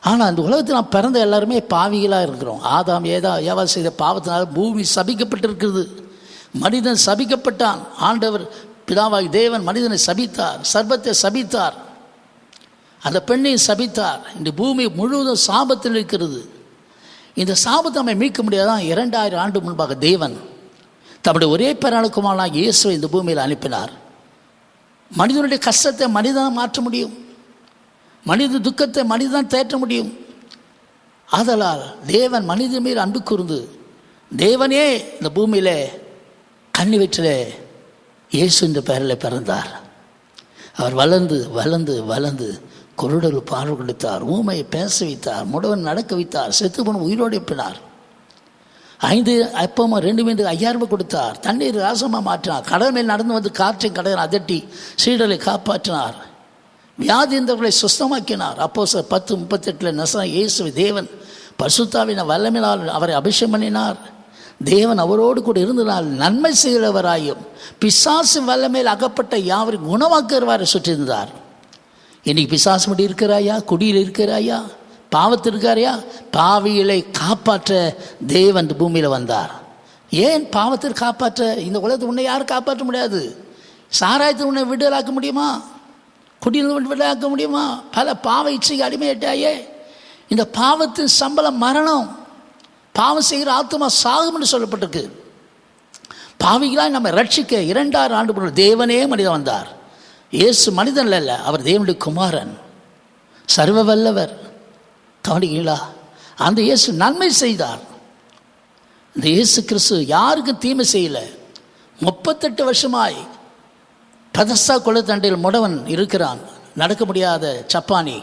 ஆனால் அந்த உலகத்தில் நாம் பிறந்த எல்லாருமே பாவிகளாக இருக்கிறோம். ஆதாம் ஏவா செய்த பாவத்தினால் பூமி சபிக்கப்பட்டிருக்கிறது. மனிதன் சபிக்கப்பட்டான். ஆண்டவர் பிதாவாகி தேவன் மனிதனை சபித்தார், சர்பத்தை சபித்தார், அந்த பெண்ணை சபித்தார். இந்த பூமி முழுவதும் சாபத்தில் இருக்கிறது. இந்த சாபத்தை நம்ம மீட்க முடியாதான். 2000 ஆண்டு முன்பாக தேவன் தம்முடைய ஒரே பேரான இயேசுவை இந்த பூமியில் அனுப்பினார். மனிதனுடைய கஷ்டத்தை மனிதன் மாற்ற முடியும், மனித துக்கத்தை மனிதன் தேற்ற முடியும். ஆதலால் தேவன் மனிதன் மீது அன்பு கூர்ந்து தேவனே இந்த பூமியில் கன்னி வயிற்றிலே இயேசு என்ற பெயரில் பிறந்தார். அவர் வளர்ந்து வளர்ந்து வளர்ந்து குருடர்கள் பார்வை கொடுத்தார், ஊமையை பேச வைத்தார், முடவன் நடக்க வைத்தார், செத்து போன உயிரோடு எழுப்பினார். 5 அப்பமும் 2 மீன் 5000 கொடுத்தார். தண்ணீர் ராசமாக மாற்றினார். கடல் மேல் நடந்து வந்து காற்றை கடல் அதட்டி சீடலை காப்பாற்றினார். வியாதியந்தவர்களை சுஸ்தமாக்கினார். அப்போஸ்தலர் 10:38 நசரேயனாகிய இயேசுவை தேவன் பரிசுத்தாவின் வல்லமையினால் அவரை அபிஷேகம் பண்ணினார். தேவன் அவரோடு கூட இருந்தனால் நன்மை செய்கிறவராயும் பிசாசு வல்லமையில் அகப்பட்ட யாவரையும் குணமாக்குறவாரை சுற்றியிருந்தார். இன்னைக்கு பிசாசு முடி இருக்கிறாயா? குடியில் இருக்கிறாயா? பாவத்தில் இருக்காரையா? பாவிகளை காப்பாற்ற தேவன் இந்த பூமியில் வந்தார். ஏன் பாவத்தில் காப்பாற்ற? இந்த உலகத்தை உன்னை யாரும் காப்பாற்ற முடியாது. சாராயத்தை உன்னை விடுதலாக்க முடியுமா? குடியில் விடுதலாக்க முடியுமா? பல பாவ இச்சைக்கு அடிமையிட்டாயே. இந்த பாவத்தின் சம்பளம் மரணம். பாவம் செய்கிற ஆத்மா சாகும் என்று சொல்லப்பட்டிருக்கு. பாவிகளாய் நம்ம ரட்சிக்க 2000 ஆண்டு முன்பு தேவனே மனிதன் வந்தார். இயேசு மனிதன் அல்ல, அவர் தேவனுடைய குமாரன், சர்வ வல்லவர். கவனிங்களா? அந்த இயேசு நன்மை செய்தார். இந்த இயேசு கிறிஸ்து யாருக்கும் தீமை செய்யலை. 38 வருஷமாய் பதஸ்தா கொள்ளைத்தண்டையில் முடவன் இருக்கிறான், நடக்க முடியாத சப்பானி.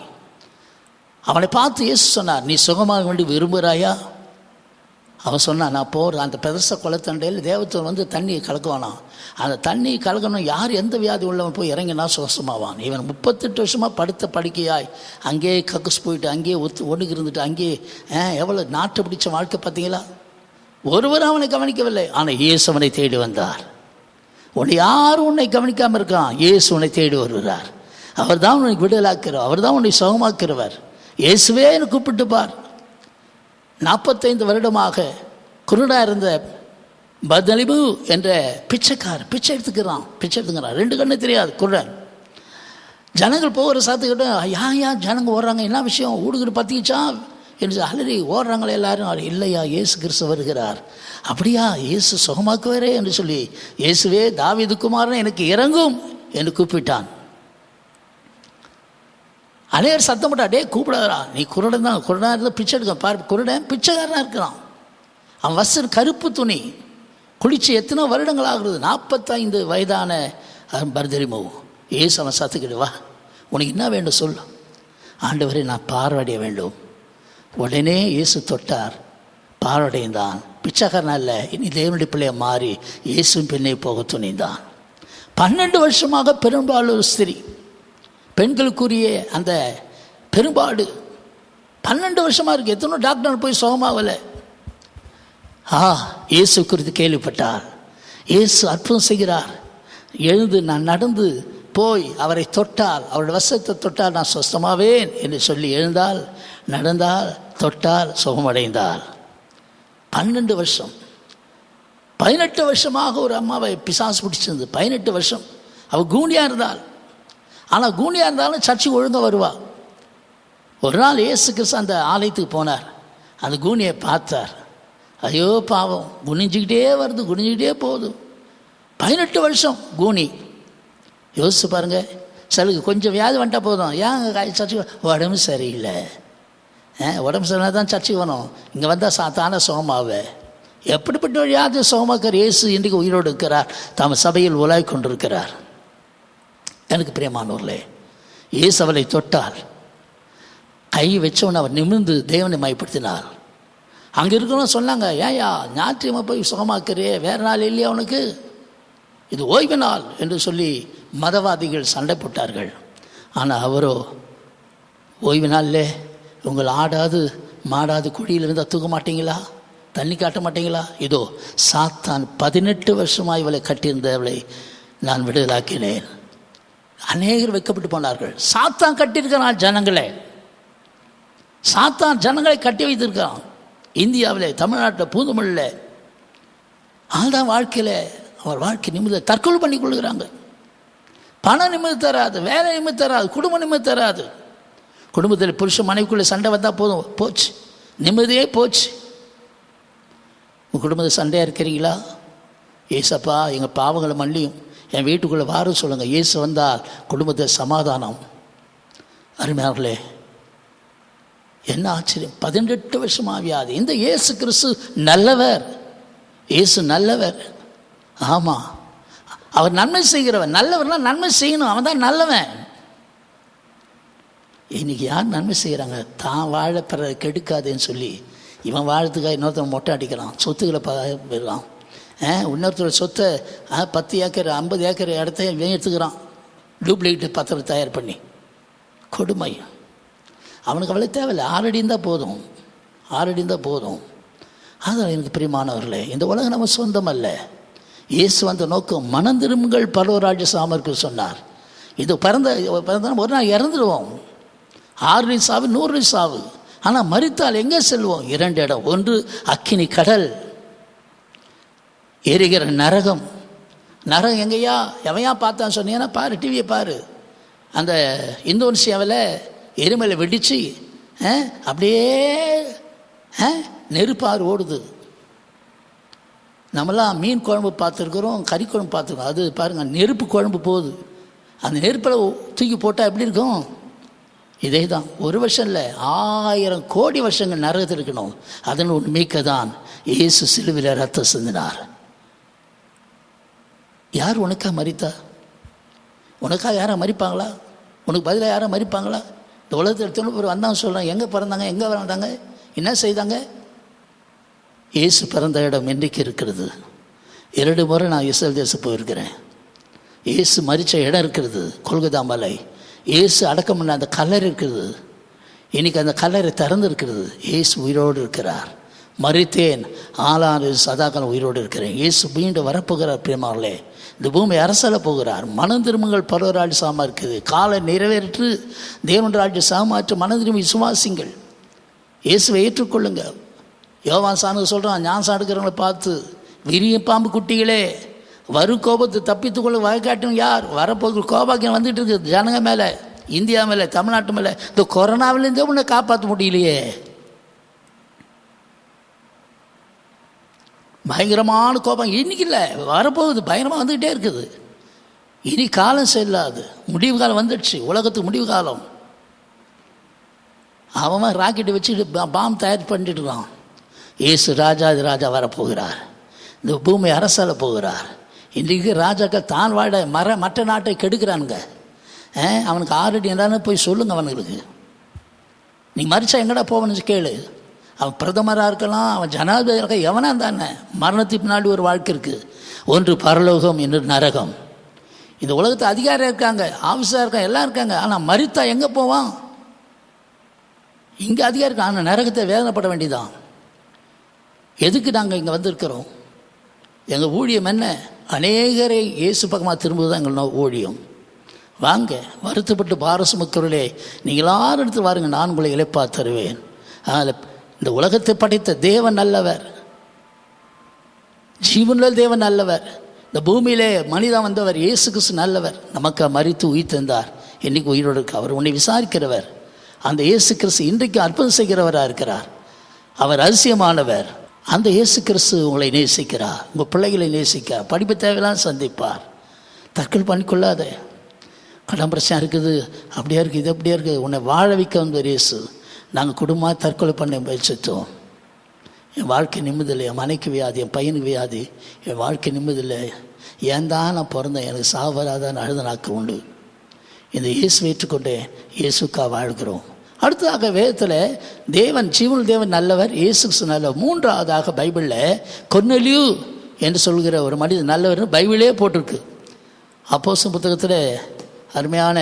அவனை பார்த்து இயேசு சொன்னார், நீ சுகமாக வேண்டி விரும்புகிறாயா? அவன் சொன்னான், நான் போகிறேன். அந்த பெதஸ்தா கொள்ளைத்தண்டையில் தேவத்தூர் வந்து தண்ணியை கலக்குவானான். அந்த தண்ணி கலக்கணும், யார் எந்த வியாதி உள்ளவன் போய் இறங்கினா சுகசமாவான். இவன் 38 வருஷமாக படுத்த படுக்கையாய் அங்கேயே கக்குஸ் போயிட்டு அங்கேயே ஒடுங்கி இருந்துட்டு அங்கேயே எவ்வளோ நாட்டு பிடிச்ச வாழ்க்கை பார்த்தீங்களா? ஒருவர் அவனை கவனிக்கவில்லை. ஆனால் இயேசு அவனை தேடி வந்தார். யாரும் உன்னை கவனிக்காமல் இருக்கான், இயேசு உன்னை தேடி வருகிறார். அவர் தான் உன்னை விடுதலாக்கிறவர், அவர் தான் உன்னை சுகமாக்கிறவர். இயேசுவே என்னை கூப்பிட்டு பார். 45 வருடமாக குருடாக இருந்த பர்தலிமு என்ற பிச்சைக்காரர் பிச்சை எடுத்துக்கிறான். 2 கண்ணு தெரியாது குருடன். ஜனங்கள் போகிற சாத்துக்கிட்ட ஏன் ஜனங்க ஓடுறாங்க, என்ன விஷயம், ஊடுகிட்டு பற்றிச்சா என்று அலறி ஓடுறாங்களே எல்லாரும். இல்லையா, இயேசு கிறிஸ்து வருகிறார். அப்படியா, இயேசு சுகமாக்குவாரே என்று சொல்லி, இயேசுவே தாவீது குமாரன் எனக்கு இறங்கும் என்று கூப்பிட்டான். அலையர் சத்தம் போட்டா, டே கூப்பிடாதா, நீ குருடன் தான், குருடனாக இருந்தால் பிச்சை எடுக்க பாரு. குருடன் பிச்சைக்காரனாக இருக்கிறான். அவன் வஸ்திரம் கருப்பு துணி, குளிச்சு எத்தனை வருடங்கள் ஆகுறது, 45 வயதான பர்தலிமு. இயேசு அவன் சத்துக்கிட்டு, வா உனக்கு என்ன வேண்டும் சொல். ஆண்டவரே நான் பார்வையடைய வேண்டும். உடனே இயேசு தொட்டார், பார்வையடைந்தான். பிச்சைக்காரன் அல்ல, இனி தேவனுடைய பிள்ளையை மாறி இயேசுவின் பின்னே போக துணிந்தான். 12 வருஷமாக பெரும்பாலும் ஸ்திரீ, பெண்களுக்குரிய அந்த பெரும்பாடு 12 வருஷமாக இருக்குது. எத்தனை டாக்டர் போய் சுகமாகலை. இயேசு குறித்து கேள்விப்பட்டார். இயேசு அற்புதம் செய்கிறார். எழுந்து நான் நடந்து போய் அவரை தொட்டால், அவருடைய வசத்தை தொட்டால் நான் சுஸ்தமாவேன் என்று சொல்லி எழுந்தால், நடந்தால், தொட்டால், சுகமடைந்தால். 12 வருஷம். 18 வருஷமாக ஒரு அம்மாவை பிசாசு பிடிச்சிருந்து. 18 வருஷம் அவள் கூனியாக இருந்தாள். ஆனால் கூனியாக இருந்தாலும் சர்ச்சுக்கு ஒழுங்காக வருவாள். ஒரு நாள் இயேசு கிறிஸ்து அந்த ஆலயத்துக்கு போனார். அந்த கூனியை பார்த்தார். ஐயோ பாவம், குனிஞ்சிக்கிட்டே வருது, குனிஞ்சிக்கிட்டே போகுது. 18 வருஷம் கூனி. யோசிச்சு பாருங்கள். சிலருக்கு கொஞ்சம் வியாதி வந்துட்டால் போதும், ஏன் சர்ச்சுக்கு, உடம்பு சரியில்லை, உடம்பு சரியில்லை தான் சர்ச்சுக்கு வரணும், இங்கே வந்தால் தானே சுகமாவே. எப்படிப்பட்ட வியாதி சுகமாக்கிற இயேசு இன்றைக்கு உயிரோடு இருக்கிறார், தம் சபையில் உலாய் கொண்டிருக்கிறார். எனக்கு பிரியமானவர்களே, இயேசு அவளை தொட்டார். கை வச்சவன் அவர் நிமிர்ந்து தேவனை மயப்படுத்தினார். அங்கே இருக்கிறவங்க சொன்னாங்க, ஏயா ஞாயிற்றுக்கிழமை போய் சுகமாக்குறே, வேறு நாள் இல்லையா உனக்கு, இது ஓய்வு நாள் என்று சொல்லி மதவாதிகள் சண்டை போட்டார்கள். ஆனால் அவரோ, ஓய்வு நாளில் உங்கள் ஆடாது மாடாது குழியில் இருந்தால் தூக்க மாட்டீங்களா, தண்ணி காட்ட மாட்டீங்களா? இதோ சாத்தான் 18 வருஷமாக இவளை கட்டியிருந்தவளை நான் விடுதலாக்கினேன். அநேகர் வைக்கப்பட்டு போனார்கள். சாத்தான் கட்டியிருக்கிறான் ஜனங்களை, சாத்தான் ஜனங்களை கட்டி வைத்திருக்கிறான். இந்தியாவில், தமிழ்நாட்டில், பூந்தமிழில். அதுதான் வாழ்க்கையில் அவர் வாழ்க்கை நிமிர்ந்த தற்கொலை பண்ணி கொள்கிறாங்க. பணம் நிமிர்ந்து தராது, வேலை நிமிர்ந்து தராது, குடும்ப நிமிர்ந்து தராது. குடும்பத்தில் புருஷன் மனைவிக்குள்ளே சண்டை வந்தால் போதும், போச்சு, நிம்மதியே போச்சு. உங்கள் குடும்பத்தில் சண்டையாக இருக்கிறீங்களா? ஏசப்பா எங்கள் பாவங்களை மன்னியும், என் வீட்டுக்குள்ளே வாரம் சொல்லுங்கள். இயேசு வந்தால் குடும்பத்தில் சமாதானம். அருமையார்களே, என்ன ஆச்சரியம், 18 வருஷமாக வியாதி. இந்த இயேசு கிறிஸ்து நல்லவர், இயேசு நல்லவர். ஆமாம், அவர் நன்மை செய்கிறவன். நல்லவர்னா நன்மை செய்யணும், அவன் தான் நல்லவன். இன்னைக்கு யார் நன்மை செய்கிறாங்க? தான் வாழ பிற கெடுக்காதுன்னு சொல்லி இவன் வாழத்துக்காக இன்னொருத்தவன் மொட்டை அடிக்கிறான், சொத்துக்களை பெறுறான். இன்னொருத்தரோட சொத்தை 10 ஏக்கர் 50 ஏக்கர் இடத்த இவன் எடுத்துக்கிறான், டூப்ளிகேட் பத்திரம் தயார் பண்ணி. கொடுமை. அவனுக்கு அவ்வளோ தேவையில்லை, 6 அடி இருந்தால் போதும், 6 அடி இருந்தால் போதும். அதனால் எனக்கு பிரியமானவர்களே, இந்த உலகம் நம்ம சொந்தம் அல்ல. இயேசு வந்த நோக்கம் மனம் திரும்புங்கள் பரலோகராஜ்ய சாமர்க்கு சொன்னார். இது பிறந்த ஒரு நாள் இறந்துடுவோம். 6 சாவு 100 சாவு. ஆனால் மரித்தால் எங்கே செல்வோம்? 2 இடம். ஒன்று அக்கினி கடல், எரிகிற நரகம். நரகம் எங்கேயா எவையா பார்த்தான்னு சொன்னீங்கன்னா பாரு, டிவியை பாரு. அந்த இந்தோனேசியாவில் எரிமலை வெடித்து அப்படியே நெருப்பாறு ஓடுது. நம்மளாம் மீன் குழம்பு பார்த்துருக்குறோம், கறி குழம்பு பார்த்துருக்கோம். அது பாருங்கள், நெருப்பு குழம்பு போகுது. அந்த நெருப்பில் தூக்கி போட்டால் எப்படி இருக்கும்? இதே தான். 1 வருஷம் இல்லை, 1000 கோடி வருஷங்கள் நரகத்தில் இருக்கணும். அதன் ஒன்று மீட்க தான் இயேசு சிலுவையில் ரத்தம் சிந்தினார். யார் உனக்காக மரித்தா? உனக்காக யாரை மரிப்பாங்களா? உனக்கு பதிலாக யாரை மரிப்பாங்களா? இந்த உலகத்தில் எத்தனை பேர் வந்தாங்க சொல்கிறாங்க, எங்கே பிறந்தாங்க, எங்கே வந்தாங்க, என்ன செய்தாங்க? இயேசு பிறந்த இடம் இன்றைக்கு இருக்கிறது. 2 முறை நான் இஸ்ரேல் தேசம் போயிருக்கிறேன். இயேசு மரித்த இடம் இருக்கிறது, கொல்கத்தா மலை. இயேசு அடக்கம் பண்ண அந்த கல்லறை இருக்கிறது. இன்றைக்கி அந்த கல்லறை திறந்து இருக்கிறது. இயேசு உயிரோடு இருக்கிறார். மரித்தேன், ஆளாறு சதாகாலம் உயிரோடு இருக்கிறேன். இயேசு மீண்டும் வரப்போகிறார். பிரியமானவர்களே, இந்த பூமி அரசால போகிறார். மனம் திரும்புங்கள் பரலோகராஜ்ய சாமா இருக்குது. காலை நிறைவேற்று தேவனுடைய ராஜ்ய சாமாற்று மனம் திரும்பி விசுவாசிங்கள். இயேசுவை ஏற்றுக்கொள்ளுங்க. யோவான் சாணு சொல்கிறான், ஞானம் எடுக்கிறவங்களை பார்த்து விரிய பாம்பு குட்டிகளே, வரும் கோபத்தை தப்பித்துக்கொள்ள வழிகாட்டும் யார்? வரப்போகிற கோபாக்கியம் வந்துட்டு இருக்குது ஜனங்க மேலே, இந்தியா மேலே, தமிழ்நாட்டு மேலே. இந்த கொரோனாவிலேருந்தே உன்னை காப்பாற்ற முடியலையே. பயங்கரமான கோபம் இன்னைக்கு இல்லை, வரப்போகுது, பயங்கரமாக வந்துக்கிட்டே இருக்குது. இனி காலம் செல்லாது, முடிவு காலம் வந்துடுச்சு, உலகத்துக்கு முடிவு காலம். அவன் ராக்கெட்டை வச்சுட்டு பாம் தயார் பண்ணிட்டு இருக்கான். இயேசு ராஜா வரப்போகிறார், இந்த பூமி அரசால போகிறார். இன்றைக்கு ராஜாக்கள் தான் வாழ மற்ற நாட்டை கெடுக்கிறானுங்க. அவனுக்கு ஆல்ரெடி என்னன்னு போய் சொல்லுங்க அவனுங்களுக்கு. நீ மறிச்சா எங்கடா போவன்னு கேளு. அவன் பிரதமராக இருக்கலாம், அவன் ஜனாதிபதியாக இருக்க, எவனா தானே. மரணத்துக்கு பின்னாடி ஒரு வாழ்க்கை இருக்குது, ஒன்று பரலோகம், இன்னொரு நரகம். இந்த உலகத்தில் அதிகாரம் இருக்காங்க, ஆஃபீஸாக இருக்காங்க, எல்லாம் இருக்காங்க. ஆனால் மறித்தா எங்கே போவான்? இங்கே அதிகாரம் இருக்கான், ஆனால் நரகத்தை வேதனைப்பட வேண்டியதான். எதுக்கு நாங்கள் இங்கே வந்திருக்கிறோம்? எங்கள் ஊழியம் என்ன? அநேகரை இயேசு பக்கமாக திரும்புவது தான் எங்கள் ஊழியம். வாங்க, வருத்தப்பட்டு பாரசுமக்கிறவர்களே, நீங்கள் எல்லாரும் எடுத்து வாருங்க, நான் உங்களை இழைப்பா தருவேன். அதில் இந்த உலகத்தை படைத்த தேவன் நல்லவர், ஜீவனுள்ள தேவன் நல்லவர். இந்த பூமியிலே மனிதன் வந்தவர் இயேசு கிறிஸ்து நல்லவர். நமக்கு மரித்து உயிர் தந்தார், இன்றைக்கு உயிரோடு இருக்கு. அவர் உன்னை விசாரிக்கிறவர். அந்த இயேசு கிறிஸ்து இன்றைக்கு அற்புதம் செய்கிறவராக இருக்கிறார். அவர் அதிசயமானவர். அந்த இயேசு கிறிஸ்து உங்களை நேசிக்கிறார், உங்கள் பிள்ளைகளை நேசிக்கிறார். படிப்பு தேவையெல்லாம் சந்திப்பார். தற்கொலை பண்ணிக்கொள்ளாத. கடன் பிரச்சனை இருக்குது, அப்படியா இருக்குது, இது அப்படியா இருக்குது. உன்னை வாழ வைக்க வந்த இயேசு. நாங்கள் குடும்பமாக தற்கொலை பண்ண முயற்சித்தோம். என் வாழ்க்கை நிம்மதில்லை, என் மனைக்கு வியாதி, என் பையனுக்கு வியாதி, என் வாழ்க்கை நிம்மதில்லை. ஏன் தான் நான் பிறந்தேன், எனக்கு சாவராதான் அழுத நாக்கு உண்டு. இந்த இயேசு ஏற்றுக்கொண்டே இயேசுக்காக வாழ்கிறோம். அடுத்ததாக வேதத்தில் தேவன் ஜீவன் தேவன் நல்லவர், இயேசு நல்லவர். மூன்றாவதாக பைபிளில் கொர்நேலியு என்று சொல்கிற ஒரு மனிதன் நல்லவர்னு பைபிளே போட்டிருக்கு. அப்போஸ்தலர் புத்தகத்தில் அருமையான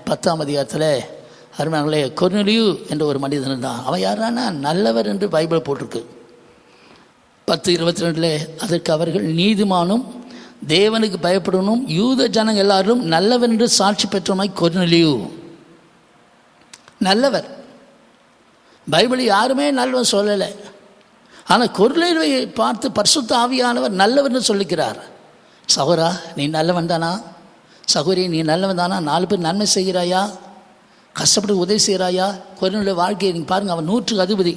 10ஆம் அதிகாரத்தில் அருமையானே கொர்நேலியு என்ற ஒரு மனிதன் தான். அவன் யாரானா நல்லவர் என்று பைபிள் போட்டிருக்கு. 10:22 அதற்கு அவர்கள் நீதிமானும் தேவனுக்கு பயப்படணும் யூத ஜனங்கள் எல்லாரும் நல்லவர் என்று சாட்சி பெற்றமாய் கொர்நேலியு நல்லவர். பைபிள் யாருமே நல்லவன் சொல்லலை. ஆனால் கொர்நேலியுவை பார்த்து பரிசுத்த ஆவியானவர் நல்லவர்னு சொல்லிக்கிறார். சகோதரா, நீ நல்லவன் தானா? சகோதரி, நீ நல்லவன் தானா? 4 பேர் நன்மை செய்கிறாயா? கஷ்டப்பட்டு உதவி செய்கிறாயா? கொர்நேலியுடைய வாழ்க்கையை நீங்கள் பாருங்கள். அவன் 100க்கு அதிபதி.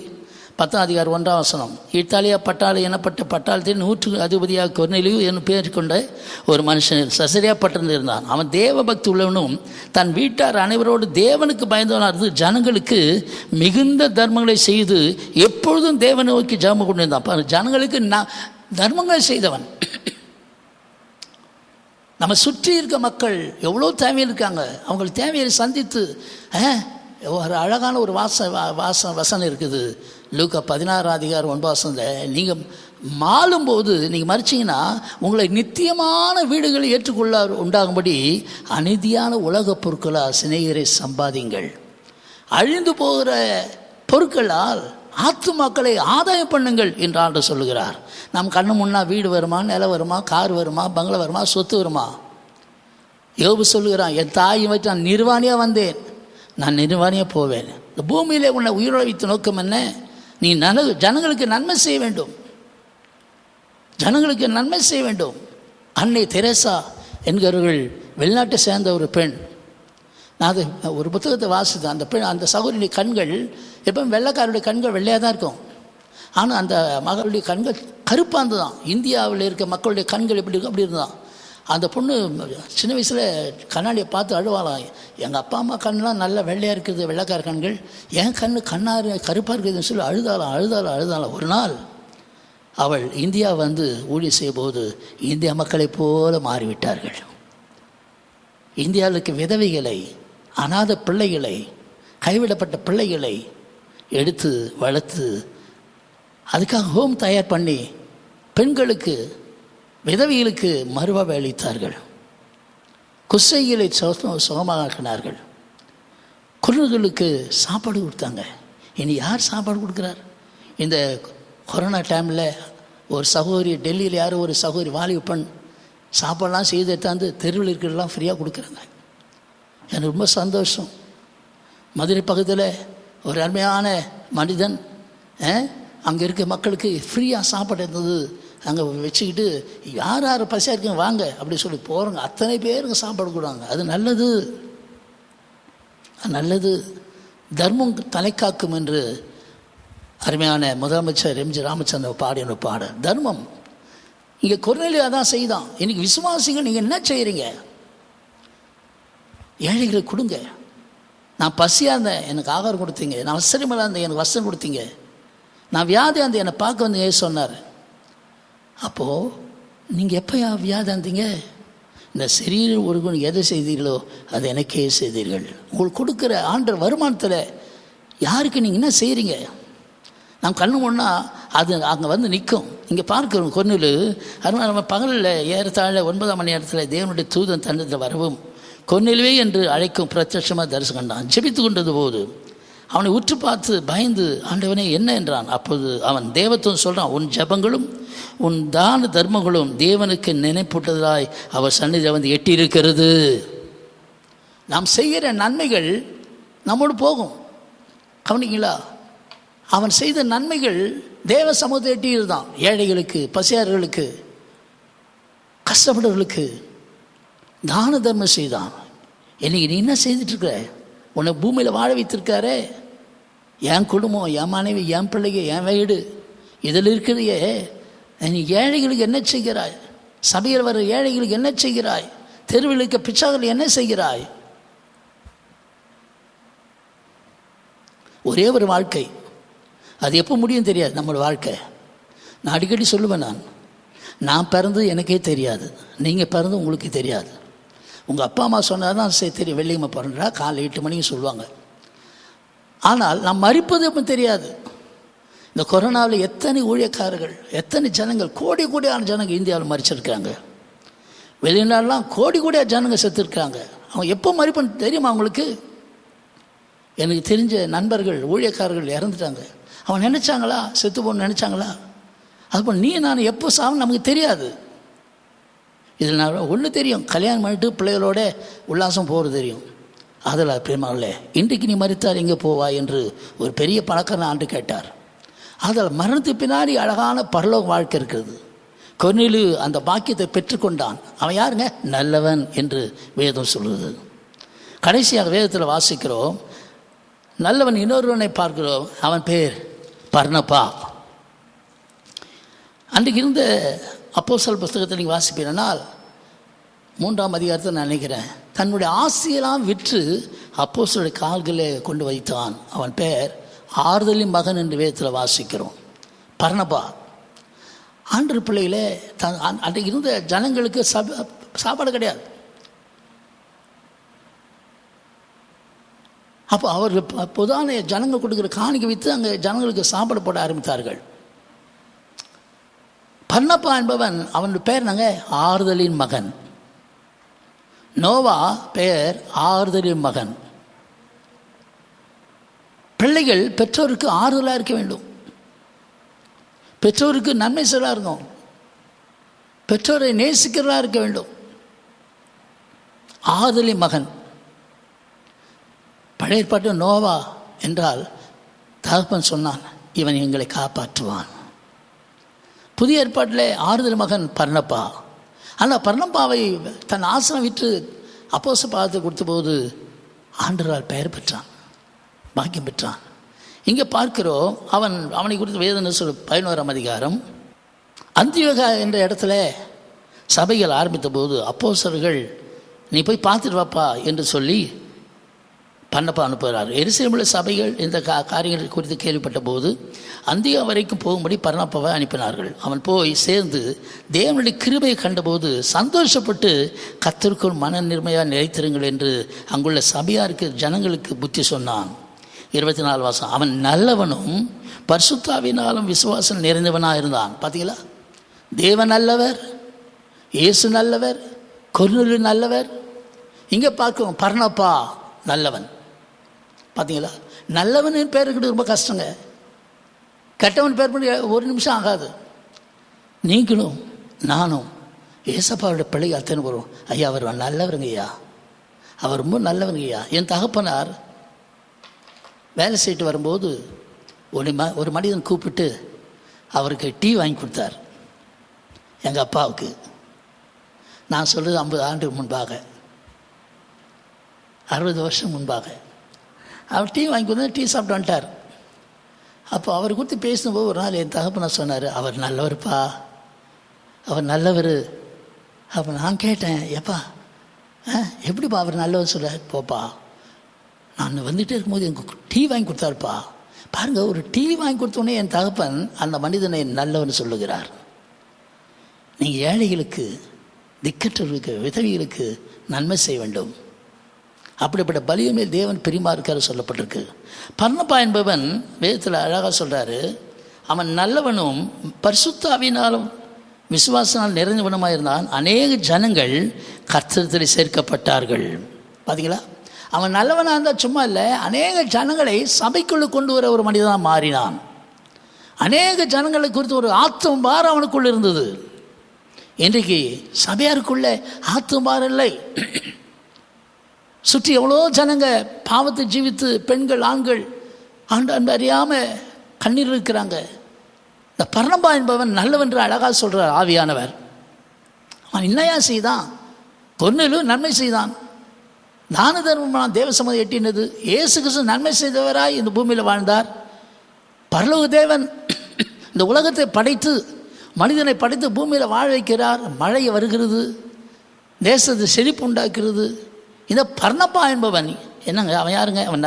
10ஆம் அதிகாரம் 1ஆம் வசனம். இத்தாலியா பட்டாளி எனப்பட்ட பட்டாளத்தில் 100க்கு அதிபதியாக கொர்நேலியு என்று பெயர் கொண்ட ஒரு மனுஷன் சசரியா பட்டணத்தில் இருந்தான். அவன் தேவ பக்தி உள்ளவனும் தன் வீட்டார் அனைவரோடு தேவனுக்கு பயந்தவனாக இருந்து ஜனங்களுக்கு மிகுந்த தர்மங்களை செய்து எப்பொழுதும் தேவனை நோக்கி ஜெபம் கொண்டிருந்தான். ஜனங்களுக்கு தர்மங்களை செய்தவன். நம்ம சுற்றி இருக்க மக்கள் எவ்வளோ தேவையில் இருக்காங்க, அவங்களுக்கு தேவையை சந்தித்து ஒரு அழகான ஒரு வசனம் இருக்குது. லூக்கா 16ஆம் அதிகாரம் 9ஆம் வசனத்தில், நீங்கள் மாளும்போது நீங்கள் மறிச்சிங்கன்னா உங்களை நித்தியமான வீடுகளை ஏற்றுக்கொள்ள உண்டாகும்படி அநீதியான உலக பொருட்களால் சிநேகிதரை சம்பாதிங்கள். அழிந்து போகிற பொருட்களால் ஆத்துமாக்களை ஆதாயம் பண்ணுங்கள் என்று ஆண்டவர் சொல்லுகிறார். நம் கண்ணு முன்னா வீடு வருமா, நிலம் வருமா, கார் வருமா, பங்களா வருமா, சொத்து வருமா? யோபு சொல்லுகிறான், என் தாயை வச்சு நான் நிர்வாணியாக வந்தேன், நான் நிர்வாணியாக போவேன். இந்த பூமியிலே உன்னை உயிரோட வைத்த நோக்கம் என்ன? நீ ஜனங்களுக்கு நன்மை செய்ய வேண்டும், ஜனங்களுக்கு நன்மை செய்ய வேண்டும். அன்னை தெரேசா என்கிறவர்கள் வெளிநாட்டை சேர்ந்த ஒரு பெண். நான் அது ஒரு புத்தகத்தை வாசித்தேன். அந்த பெண், அந்த சகோதரியுடைய கண்கள் எப்பவும் வெள்ளைக்காரருடைய கண்கள் வெள்ளையாக தான் இருக்கும். ஆனால் அந்த மகளுடைய கண்கள் கருப்பாக இருந்துதான். இந்தியாவில் இருக்க மக்களுடைய கண்கள் எப்படி இருக்கும் அப்படி இருந்தான். அந்த பொண்ணு சின்ன வயசில் கண்ணாடியை பார்த்து அழுவாளாம். எங்கள் அப்பா அம்மா கண்ணெலாம் நல்லா வெள்ளையாக இருக்குது, வெள்ளைக்கார கண்கள், என் கண்ணு கருப்பாக இருக்குதுன்னு சொல்லி அழுதாளாம். ஒரு நாள் அவள் இந்தியா வந்து ஊழியம் செய்யும்போது இந்தியா மக்களைப் போல மாறிவிட்டார்கள். இந்தியாவில் இருக்க விதவைகளை, அநாத பிள்ளைகளை, கைவிடப்பட்ட பிள்ளைகளை எடுத்து வளர்த்து அதுக்காக ஹோம் தயார் பண்ணி பெண்களுக்கு, விதவிகளுக்கு மறுவாழ்வு அளித்தார்கள். குசைகளை சுகமாக்கினார்கள். குருர்களுக்கு சாப்பாடு கொடுத்தாங்க. இனி யார் சாப்பாடு கொடுக்குறார்? இந்த கொரோனா டைமில் ஒரு சகோதரி, டெல்லியில் யாரோ ஒரு சகோதரி வாலிப பெண் சாப்பாடெலாம் செய்து எடுத்தாந்து தெருவில் இருக்கிறதெல்லாம் ஃப்ரீயாக கொடுக்குறாங்க. எனக்கு ரொம்ப சந்தோஷம். மதுரை பக்கத்தில் ஒரு அருமையான மனிதன் அங்கே இருக்க மக்களுக்கு ஃப்ரீயாக சாப்பாடு இருந்தது. அங்கே வச்சுக்கிட்டு யார் யார் பசியாக இருக்குங்க வாங்க அப்படி சொல்லி போகிறோங்க. அத்தனை பேருங்க சாப்பாடு கொடுவாங்க. அது நல்லது, நல்லது. தர்மம் தலைக்காக்கும் என்று அருமையான முதலமைச்சர் எம்ஜி ராமச்சந்திரன் பாடின பாடல். தர்மம் இங்கே கொர்நேலியா தான் செய்தான். இன்னைக்கு விசுவாசிகள் நீங்கள் என்ன செய்கிறீங்க? ஏழைகளை கொடுங்க. நான் பசியாக இருந்தேன், எனக்கு ஆகாரம் கொடுத்தீங்க. நான் வசதிமலாக இருந்தேன், எனக்கு வசனம் கொடுத்தீங்க. நான் வியாதியாக இருந்தேன், என்னை பார்க்க வந்து ஏன் சொன்னார். அப்போது நீங்கள் எப்போ வியாதியாக இருந்தீங்க? இந்த சரீரம் ஒருவன் எதை செய்தீர்களோ அது எனக்கே செய்தீர்கள். உங்களுக்கு கொடுக்குற ஆண்டர் வருமானத்தில் யாருக்கு நீங்கள் என்ன செய்கிறீங்க? நாம் கண்ணு முன்னா அது அங்கே வந்து நிற்கும். இங்கே பார்க்கிறோம் கொர்நேலு அதனால் நம்ம பகலில் ஏறத்தாழ 9ஆம் மணி நேரத்தில் தேவனுடைய தூதன் தண்டத்தில் வரவும் கொர்நேலுவே என்று அழைக்கும் பிரத்யட்சமாக தரிசனம் கண்டான். ஜெபித்து கொண்டது போது அவனை உற்று பார்த்து பயந்து, ஆண்டவனே என்ன என்றான். அப்போது அவன் தேவத்துவம் சொல்கிறான், உன் ஜபங்களும் உன் தான தர்மங்களும் தேவனுக்கு நினைப்பூட்டதாய் அவர் சந்நிதியில் வந்து எட்டியிருக்கிறது. நாம் செய்கிற நன்மைகள் நம்மோடு போகும். கவனிங்களா? அவன் செய்த நன்மைகள் தேவ சமூகத்தை எட்டியிருந்தான். ஏழைகளுக்கு, பசியார்களுக்கு, கஷ்டப்படுறவர்களுக்கு தான தர்மம் செய்தான். இன்னைக்கு நீ என்ன செய்துட்ருக்கிற? உன்னை பூமியில் வாழ வைத்திருக்காரே, என் குடும்பம், என் மனைவி, என் பிள்ளைங்க, என் வீடு, இதில் இருக்கிறதையே நீ ஏழைகளுக்கு என்ன செய்கிறாய்? சபையில் வர ஏழைகளுக்கு என்ன செய்கிறாய்? தெருவில் இருக்க பிச்சாக்கள் என்ன செய்கிறாய்? ஒரே ஒரு வாழ்க்கை, அது எப்போ முடியும் தெரியாது நம்மளோட வாழ்க்கை. நான் அடிக்கடி சொல்லுவேன், நான் பிறந்தது எனக்கே தெரியாது, நீங்கள் பிறந்து உங்களுக்கு தெரியாது. உங்கள் அப்பா அம்மா சொன்னால் தான் சரி தெரியும், வெள்ளியம்மா பிறந்தா காலை 8 மணிக்கு சொல்லுவாங்க. ஆனால் நான் மறிப்பது எப்போ தெரியாது. இந்த கொரோனாவில் எத்தனை ஊழியக்காரர்கள், எத்தனை ஜனங்கள், கோடி கோடியான ஜனங்கள் இந்தியாவில் மறிச்சிருக்காங்க. வெளிநாடுலாம் கோடி கோடியாக ஜனங்க செத்துருக்காங்க. அவங்க எப்போ மறிப்புன்னு தெரியுமா அவங்களுக்கு? எனக்கு தெரிஞ்ச நண்பர்கள், ஊழியக்காரர்கள் இறந்துட்டாங்க. அவன் நினச்சாங்களா செத்து போகணும்னு நினச்சாங்களா? அதுபோல் நீ நான் எப்போ சாவுன்னு நமக்கு தெரியாது. இதில் நான் ஒன்று தெரியும், கல்யாணம் பண்ணிட்டு பிள்ளைகளோட உல்லாசம் போகிறது தெரியும். அதில் பிரியமாவில் இன்றைக்கு நீ மறித்தால் எங்கே போவாய் என்று ஒரு பெரிய பணக்காரன் ஆண்டு கேட்டார். அதில் மரணத்துக்கு பின்னாடி அழகான பரலோக வாழ்க்கை இருக்கிறது. கொர்நேலு அந்த பாக்கியத்தை பெற்றுக்கொண்டான். அவன் யாருங்க? நல்லவன் என்று வேதம் சொல்லுது. கடைசியாக வேதத்தில் வாசிக்கிறோம், நல்லவன் இன்னொருவனை பார்க்கிறோம். அவன் பேர் பர்னபா. அன்றைக்கு இருந்த அப்போஸ்தலர் புஸ்தகத்தை நீங்கள் வாசிப்பீனால் 3ஆம் அதிகாரத்தை நான் நினைக்கிறேன், தன்னுடைய ஆசையெல்லாம் விற்று அப்போஸ்தலருடைய கால்களை கொண்டு வைத்தான். அவன் பேர் ஆறுதலின் மகன் என்று வேதத்தில் வாசிக்கிறோம். பர்னபா ஆண்டவர் பிள்ளைகளே, அன்றைக்கு இருந்த ஜனங்களுக்கு சாப்பாடு கிடையாது. அப்போ அவர் பொதுவான ஜனங்கள் கொடுக்குற காணிக்கை விற்று அங்கே ஜனங்களுக்கு சாப்பாடு போட ஆரம்பித்தார்கள். பர்னபா என்பவன், அவனுடைய பெயர் ஆறுதலின் மகன். நோவா பெயர் ஆறுதலின் மகன். பிள்ளைகள் பெற்றோருக்கு ஆறுதலாக இருக்க வேண்டும், பெற்றோருக்கு நன்மை செய்யலாம் இருந்தோம், பெற்றோரை நேசிக்கிறதா இருக்க வேண்டும். ஆறுதலின் மகன். பழைய ஏற்பாட்டு நோவா என்றால் தகப்பன் சொன்னான், இவன் எங்களை காப்பாற்றுவான். புதிய ஏற்பாட்டில் ஆறுதல் மகன் பர்னபா. ஆனால் பர்னபாவை தன் ஆசனம் விற்று அப்போஸ்தலர் பாதத்தை கொடுத்தபோது ஆண்டவரால் பெயர் பெற்றான், பாக்கியம் பெற்றான். இங்கே பார்க்கிறோம், அவனை குறித்து வேதனை சொல்ல 11ஆம் அதிகாரம். அந்தியோகா என்ற இடத்துல சபைகள் ஆரம்பித்த போது அப்போஸ்தலர்கள் நீ போய் பார்த்துட்டு வாப்பா என்று சொல்லி பர்னபா அனுப்புகிறார். எருசலேமில் சபைகள் இந்த காரியங்கள் குறித்து கேள்விப்பட்ட போது அந்தியா வரைக்கும் போகும்படி பர்னபாவை அனுப்பினார்கள். அவன் போய் சேர்ந்து தேவனுடைய கிருபையை கண்டபோது சந்தோஷப்பட்டு கர்த்தருக்குள் மன நிர்மையாக நிலைத்திருங்கள் என்று அங்குள்ள சபையாருக்கு ஜனங்களுக்கு புத்தி சொன்னான். 24 வருஷம் அவன் நல்லவனும் பரிசுத்தாவினாலும் விசுவாசம் நிறைந்தவனாக இருந்தான். பார்த்தீங்களா? தேவன் நல்லவர், இயேசு நல்லவர், கொர்நேலு நல்லவர். இங்கே பார்க்கிறோம் பர்னபா நல்லவன். பார்த்தீங்களா? நல்லவன் பேர் இருக்கிறது ரொம்ப கஷ்டங்க. கெட்டவன் பேர் பண்ணி 1 நிமிஷம் ஆகாது. நீங்களும் நானும் ஏசப்பாவோட பிள்ளைங்க அத்தனை வரும், ஐயா அவர் நல்லவருங்க ஐயா, அவர் ரொம்ப நல்லவருங்க ஐயா. என் தகப்பனார் வேலை செய்யிட்டு வரும்போது ஒரு மனிதன் கூப்பிட்டு அவருக்கு டீ வாங்கி கொடுத்தார். எங்கள் அப்பாவுக்கு. நான் சொல்கிறது 50 ஆண்டுக்கு முன்பாக, 60 வருஷம் முன்பாக. அவர் டீ வாங்கி கொடுத்து டீ சாப்பிட்டு வந்துட்டார். அப்போ அவர் கொடுத்து பேசினபோது ஒரு நாள் என் தகப்பனார் சொன்னார், அவர் நல்லவர்ப்பா, அவர் நல்லவர். அப்போ நான் கேட்டேன், எப்பா எப்படிப்பா அவர் நல்லவர் சொல்ல? போப்பா, நான் வந்துகிட்டே இருக்கும்போது எனக்கு டீ வாங்கி கொடுத்தாருப்பா. பாருங்கள், ஒரு டீ வாங்கி கொடுத்தோடனே என் தகப்பன் அந்த மனிதனை நல்லவன் சொல்லுகிறார். நீங்கள் ஏழைகளுக்கு, திக்கற்றவர்களுக்கு, விதவிகளுக்கு நன்மை செய்ய வேண்டும். அப்படிப்பட்ட பலியுமே தேவன் பிரியமா இருக்காரு சொல்லப்பட்டிருக்கு. பர்னபா என்பவன் வேதத்தில் அழகாக சொல்கிறாரு, அவன் நல்லவனும் பரிசுத்த ஆவியினாலும் விசுவாசனால் நிறைந்தவனுமாக இருந்தான். அநேக ஜனங்கள் கர்த்தரிடத்தில் சேர்க்கப்பட்டார்கள். பார்த்தீங்களா, அவன் நல்லவனாக இருந்தால் சும்மா இல்லை, அநேக ஜனங்களை சபைக்குள்ளே கொண்டு வர ஒரு மனிதனாக மாறினான். அநேக ஜனங்களை குறித்து ஒரு ஆத்தும் பாரம் அவனுக்குள் இருந்தது. இன்றைக்கு சபையாருக்குள்ளே ஆத்தும் பாரம் இல்லை. சுற்றி எவ்வளோ ஜனங்க பாவத்தை ஜீவித்து, பெண்கள் ஆண்கள் ஆண்டு அறியாமல் கண்ணீர் இருக்கிறாங்க. இந்த பர்னபா என்பவன் நல்லவென்று அழகாக சொல்கிறார் ஆவியானவர். அவன் இன்னையா செய்தான், கொன்னிலும் நன்மை செய்தான், தான தர்மம் தேவ சமூகம் எட்டினது. இயேசு கிறிஸ்து நன்மை செய்தவராய் இந்த பூமியில் வாழ்ந்தார். பரலோக தேவன் இந்த உலகத்தை படைத்து, மனிதனை படைத்து பூமியில் வாழ வைக்கிறார். மழை வருகிறது, தேசத்தை செழிப்பு உண்டாக்குறது. இந்த பர்னபா என்பவன் என்னங்க, அவன் யாருங்க? அவன்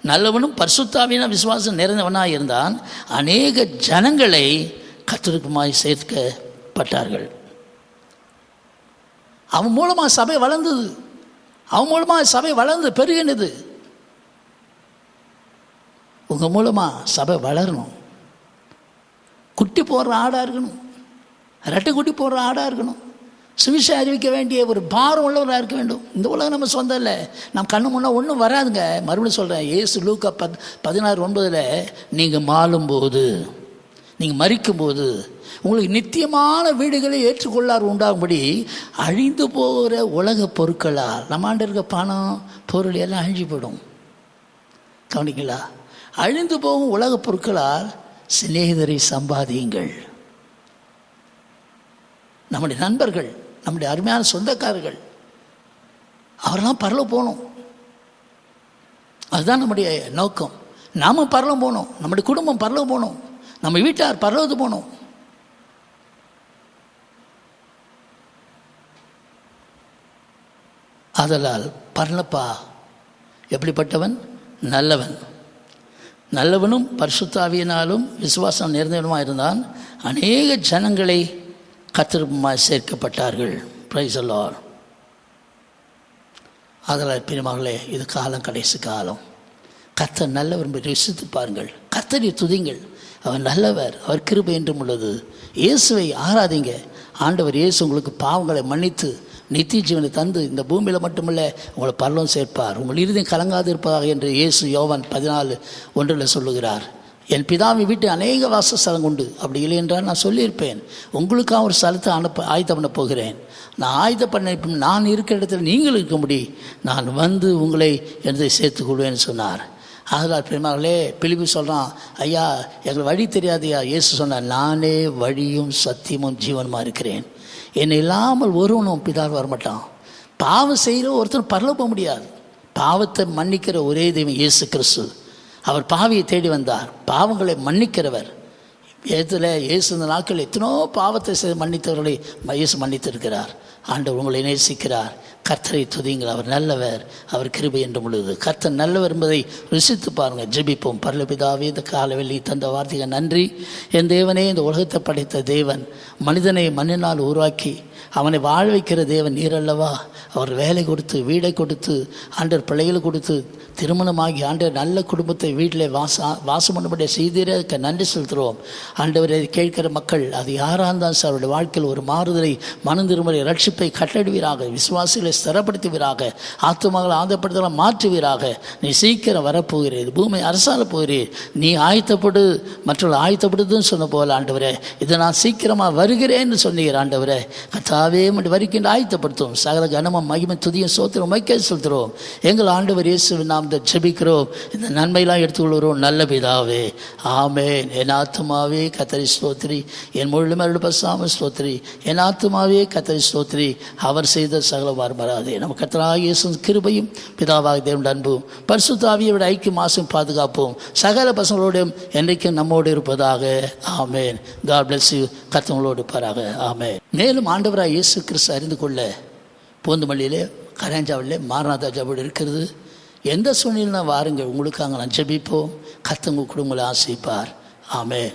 நல்லவனும் பரிசுத்தாவின விசுவாசம் நிறைந்தவனாக இருந்தான். அநேக ஜனங்களை கர்த்தருக்குமாய் சேர்க்கப்பட்டார்கள். அவன் மூலமாக சபை வளர்ந்தது, அவன் மூலமாக சபை வளர்ந்து பெருகினது. உங்கள் மூலமாக சபை வளரணும். குட்டி போடுற ஆடாக இருக்கணும், ரெட்டை குட்டி போடுற ஆடாக இருக்கணும். சுவிசேஷம் அறிவிக்க வேண்டிய ஒரு பாரம் உள்ளவராக இருக்க வேண்டும். இந்த உலகம் நம்ம சொந்தம் இல்லை, நம்ம கண்ணு முன்னே ஒன்றும் வராதுங்க. மறுபடியும் சொல்கிறேன், இயேசு லூக்கா 16:9 நீங்கள் மாளும்போது, நீங்கள் மரிக்கும்போது உங்களுக்கு நித்தியமான வீடுகளை ஏற்றுக்கொள்ளார் உண்டாகும்படி அழிந்து போகிற உலக பொருட்களால், நம்மாண்ட இருக்க பணம் பொருள் எல்லாம் அழிஞ்சு போயிடும். கவனிங்களா, அழிந்து போகும் உலக பொருட்களால் சிநேகிதரை சம்பாதியுங்கள். நம்முடைய நண்பர்கள், நம்முடைய அருமையான சொந்தக்காரர்கள், அவரெல்லாம் பரலோகம் போகணும். அதுதான் நம்முடைய நோக்கம். நாம் பரலோகம் போகணும், நம்முடைய குடும்பம் பரலோகம் போகணும், நம்ம வீட்டார் பரலோகத்துக்கு போகணும். ஆதலால் பர்னபா எப்படிப்பட்டவன்? நல்லவனும் பரிசுத்த ஆவியினாலும் விசுவாசம் நிறைந்தவனுமாக இருந்தான். அநேக ஜனங்களை கர்த்தருக்குமாய் சேர்க்கப்பட்டார்கள். Praise the Lord. ஆதலால் பிரியமானவர்களே, இது காலம், கடைசி காலம். கர்த்தர் நல்லவர் என்பதை ருசித்து பாருங்கள். கர்த்தரை துதிங்கள், அவர் நல்லவர், அவர் கிருபை என்றும் உள்ளது. இயேசுவை ஆராதிங்க. ஆண்டவர் இயேசு உங்களுக்கு பாவங்களை மன்னித்து நித்திய ஜீவனை தந்து இந்த பூமியில் மட்டுமல்ல உங்களை பரலோகம் சேர்ப்பார். உங்கள் இருதயம் கலங்காது இருப்பதாக என்று இயேசு யோவான் 14:1 சொல்லுகிறார். என் பிதாவை வீட்டு அநேக வாசஸ்தலம் உண்டு, அப்படி இல்லை என்றால் நான் சொல்லியிருப்பேன். உங்களுக்காக ஒரு ஸ்தலத்தை ஆயத்தம் பண்ண போகிறேன். நான் ஆயத்தம் பண்ண, நான் இருக்கிற இடத்துல நீங்கள் இருக்கும்படி நான் வந்து உங்களை என்னை சேர்த்துக்கொள்வேன்னு சொன்னார். அதனால் பெருமாளே, பிலிப்பு சொல்கிறான், ஐயா எங்களுக்கு வழி தெரியாதையா. இயேசு சொன்னார், நானே வழியும் சத்தியமும் ஜீவனுமா இருக்கிறேன், என்னை இல்லாமல் ஒருவனும் பிதாவை வரமாட்டான். பாவம் செய்கிற ஒருத்தர் பரலோகம் போக முடியாது. பாவத்தை மன்னிக்கிற ஒரே தெய்வம் இயேசு கிறிஸ்து. அவர் பாவியை தேடி வந்தார், பாவங்களை மன்னிக்கிறவர். இயேசு இந்த நாட்கள் எத்தனோ பாவத்தை மன்னித்தவர்களை இயேசு மன்னித்திருக்கிறார். ஆண்டவர் உங்களை நேசிக்கிறார். கர்த்தரை துதியுங்கள், அவர் நல்லவர், அவர் கிருபை என்றும் உள்ளது. கர்த்தர் நல்லவர் என்பதை ருசித்து பாருங்கள். ஜெபிப்போம். பரலோக பிதாவே, இந்த காலவெள்ளி தந்த வார்த்தைகள் நன்றி. என் தேவனே, இந்த உலகத்தை படைத்த தேவன், மனிதனை மண்ணினால் உருவாக்கி அவனை வாழ வைக்கிற தேவன் நீர் அல்லவா. அவர் வேலை கொடுத்து, வீடை கொடுத்து, ஆண்டவர் பிள்ளைகளை கொடுத்து, திருமணமாகி ஆண்டவர் நல்ல குடும்பத்தை வீட்டில் வாசம் பண்ணும்படிய செய்திருக்க நன்றி செலுத்துகிறோம். ஆண்டவரை கேட்கிற மக்கள், அது யாராக இருந்தாலும் சார், அவருடைய வாழ்க்கையில் ஒரு மாறுதலை, மனம் திரும்பலை, ரட்சிப்பை கட்டடுவீராக, விசுவாசிகளை ஸ்திரப்படுத்துவீராக, ஆத்துமகளை ஆந்தப்படுத்தல மாற்றுவீராக. நீ சீக்கிரம் வரப்போகிறீர், பூமி அரசால போகிறீர். நீ ஆயத்தப்படு, மற்றவர்கள் ஆயத்தப்படுதுன்னு சொன்ன போல ஆண்டவரே, இதை நான் சீக்கிரமாக வருகிறேன்னு சொன்னீர். ஆண்டவரே, அதற்காகவே மட்டும் வரிக்கின்ற ஆயத்தப்படுத்தும். சகல கனமும் மகிமை துதியும் சோத்திரம் மைக்க செலுத்துகிறோம். எங்கள் ஆண்டவர் இயேசுவின் நாமத்தை ஜெபிக்கிறோம். இந்த நன்மையெல்லாம் எடுத்துக்கொள்கிறோம் நல்ல பிதாவே, ஆமென். என் ஆத்துமாவே கர்த்தரை ஸ்தோத்திரி, என் முழுமையோடு பசாம ஸ்தோத்திரி, என் ஆத்துமாவே கர்த்தரை ஸ்தோத்திரி, அவர் செய்த சகல மறவாதே. நம்ம கர்த்தராகிய இயேசுவின் கிருபையும் பிதாவாகிய தேவனுடைய அன்பும் பரிசுத்த ஆவியோட ஐக்கியம் ஆசையும் பாதுகாப்போம் சகல பசங்களோடும் என்றைக்கும் நம்மோடு இருப்பதாக. ஆமென். God bless you. கர்த்தங்களோடு இருப்பாராக. ஆமென். மேலும் ஆண்டவராக இயேசு கிறிஸ்து அறிந்து கொள்ள பூந்துமல்லியிலே கரஞ்சாவிலே மாரநாதா ஜபோடு இருக்கிறது. எந்த சூழ்நிலையில் வாருங்கள், உங்களுக்காக நான் ஜெபிப்போம். கர்த்தர் உங்கள் குடும்பங்களை ஆசீர்வதிப்பார். ஆமென்.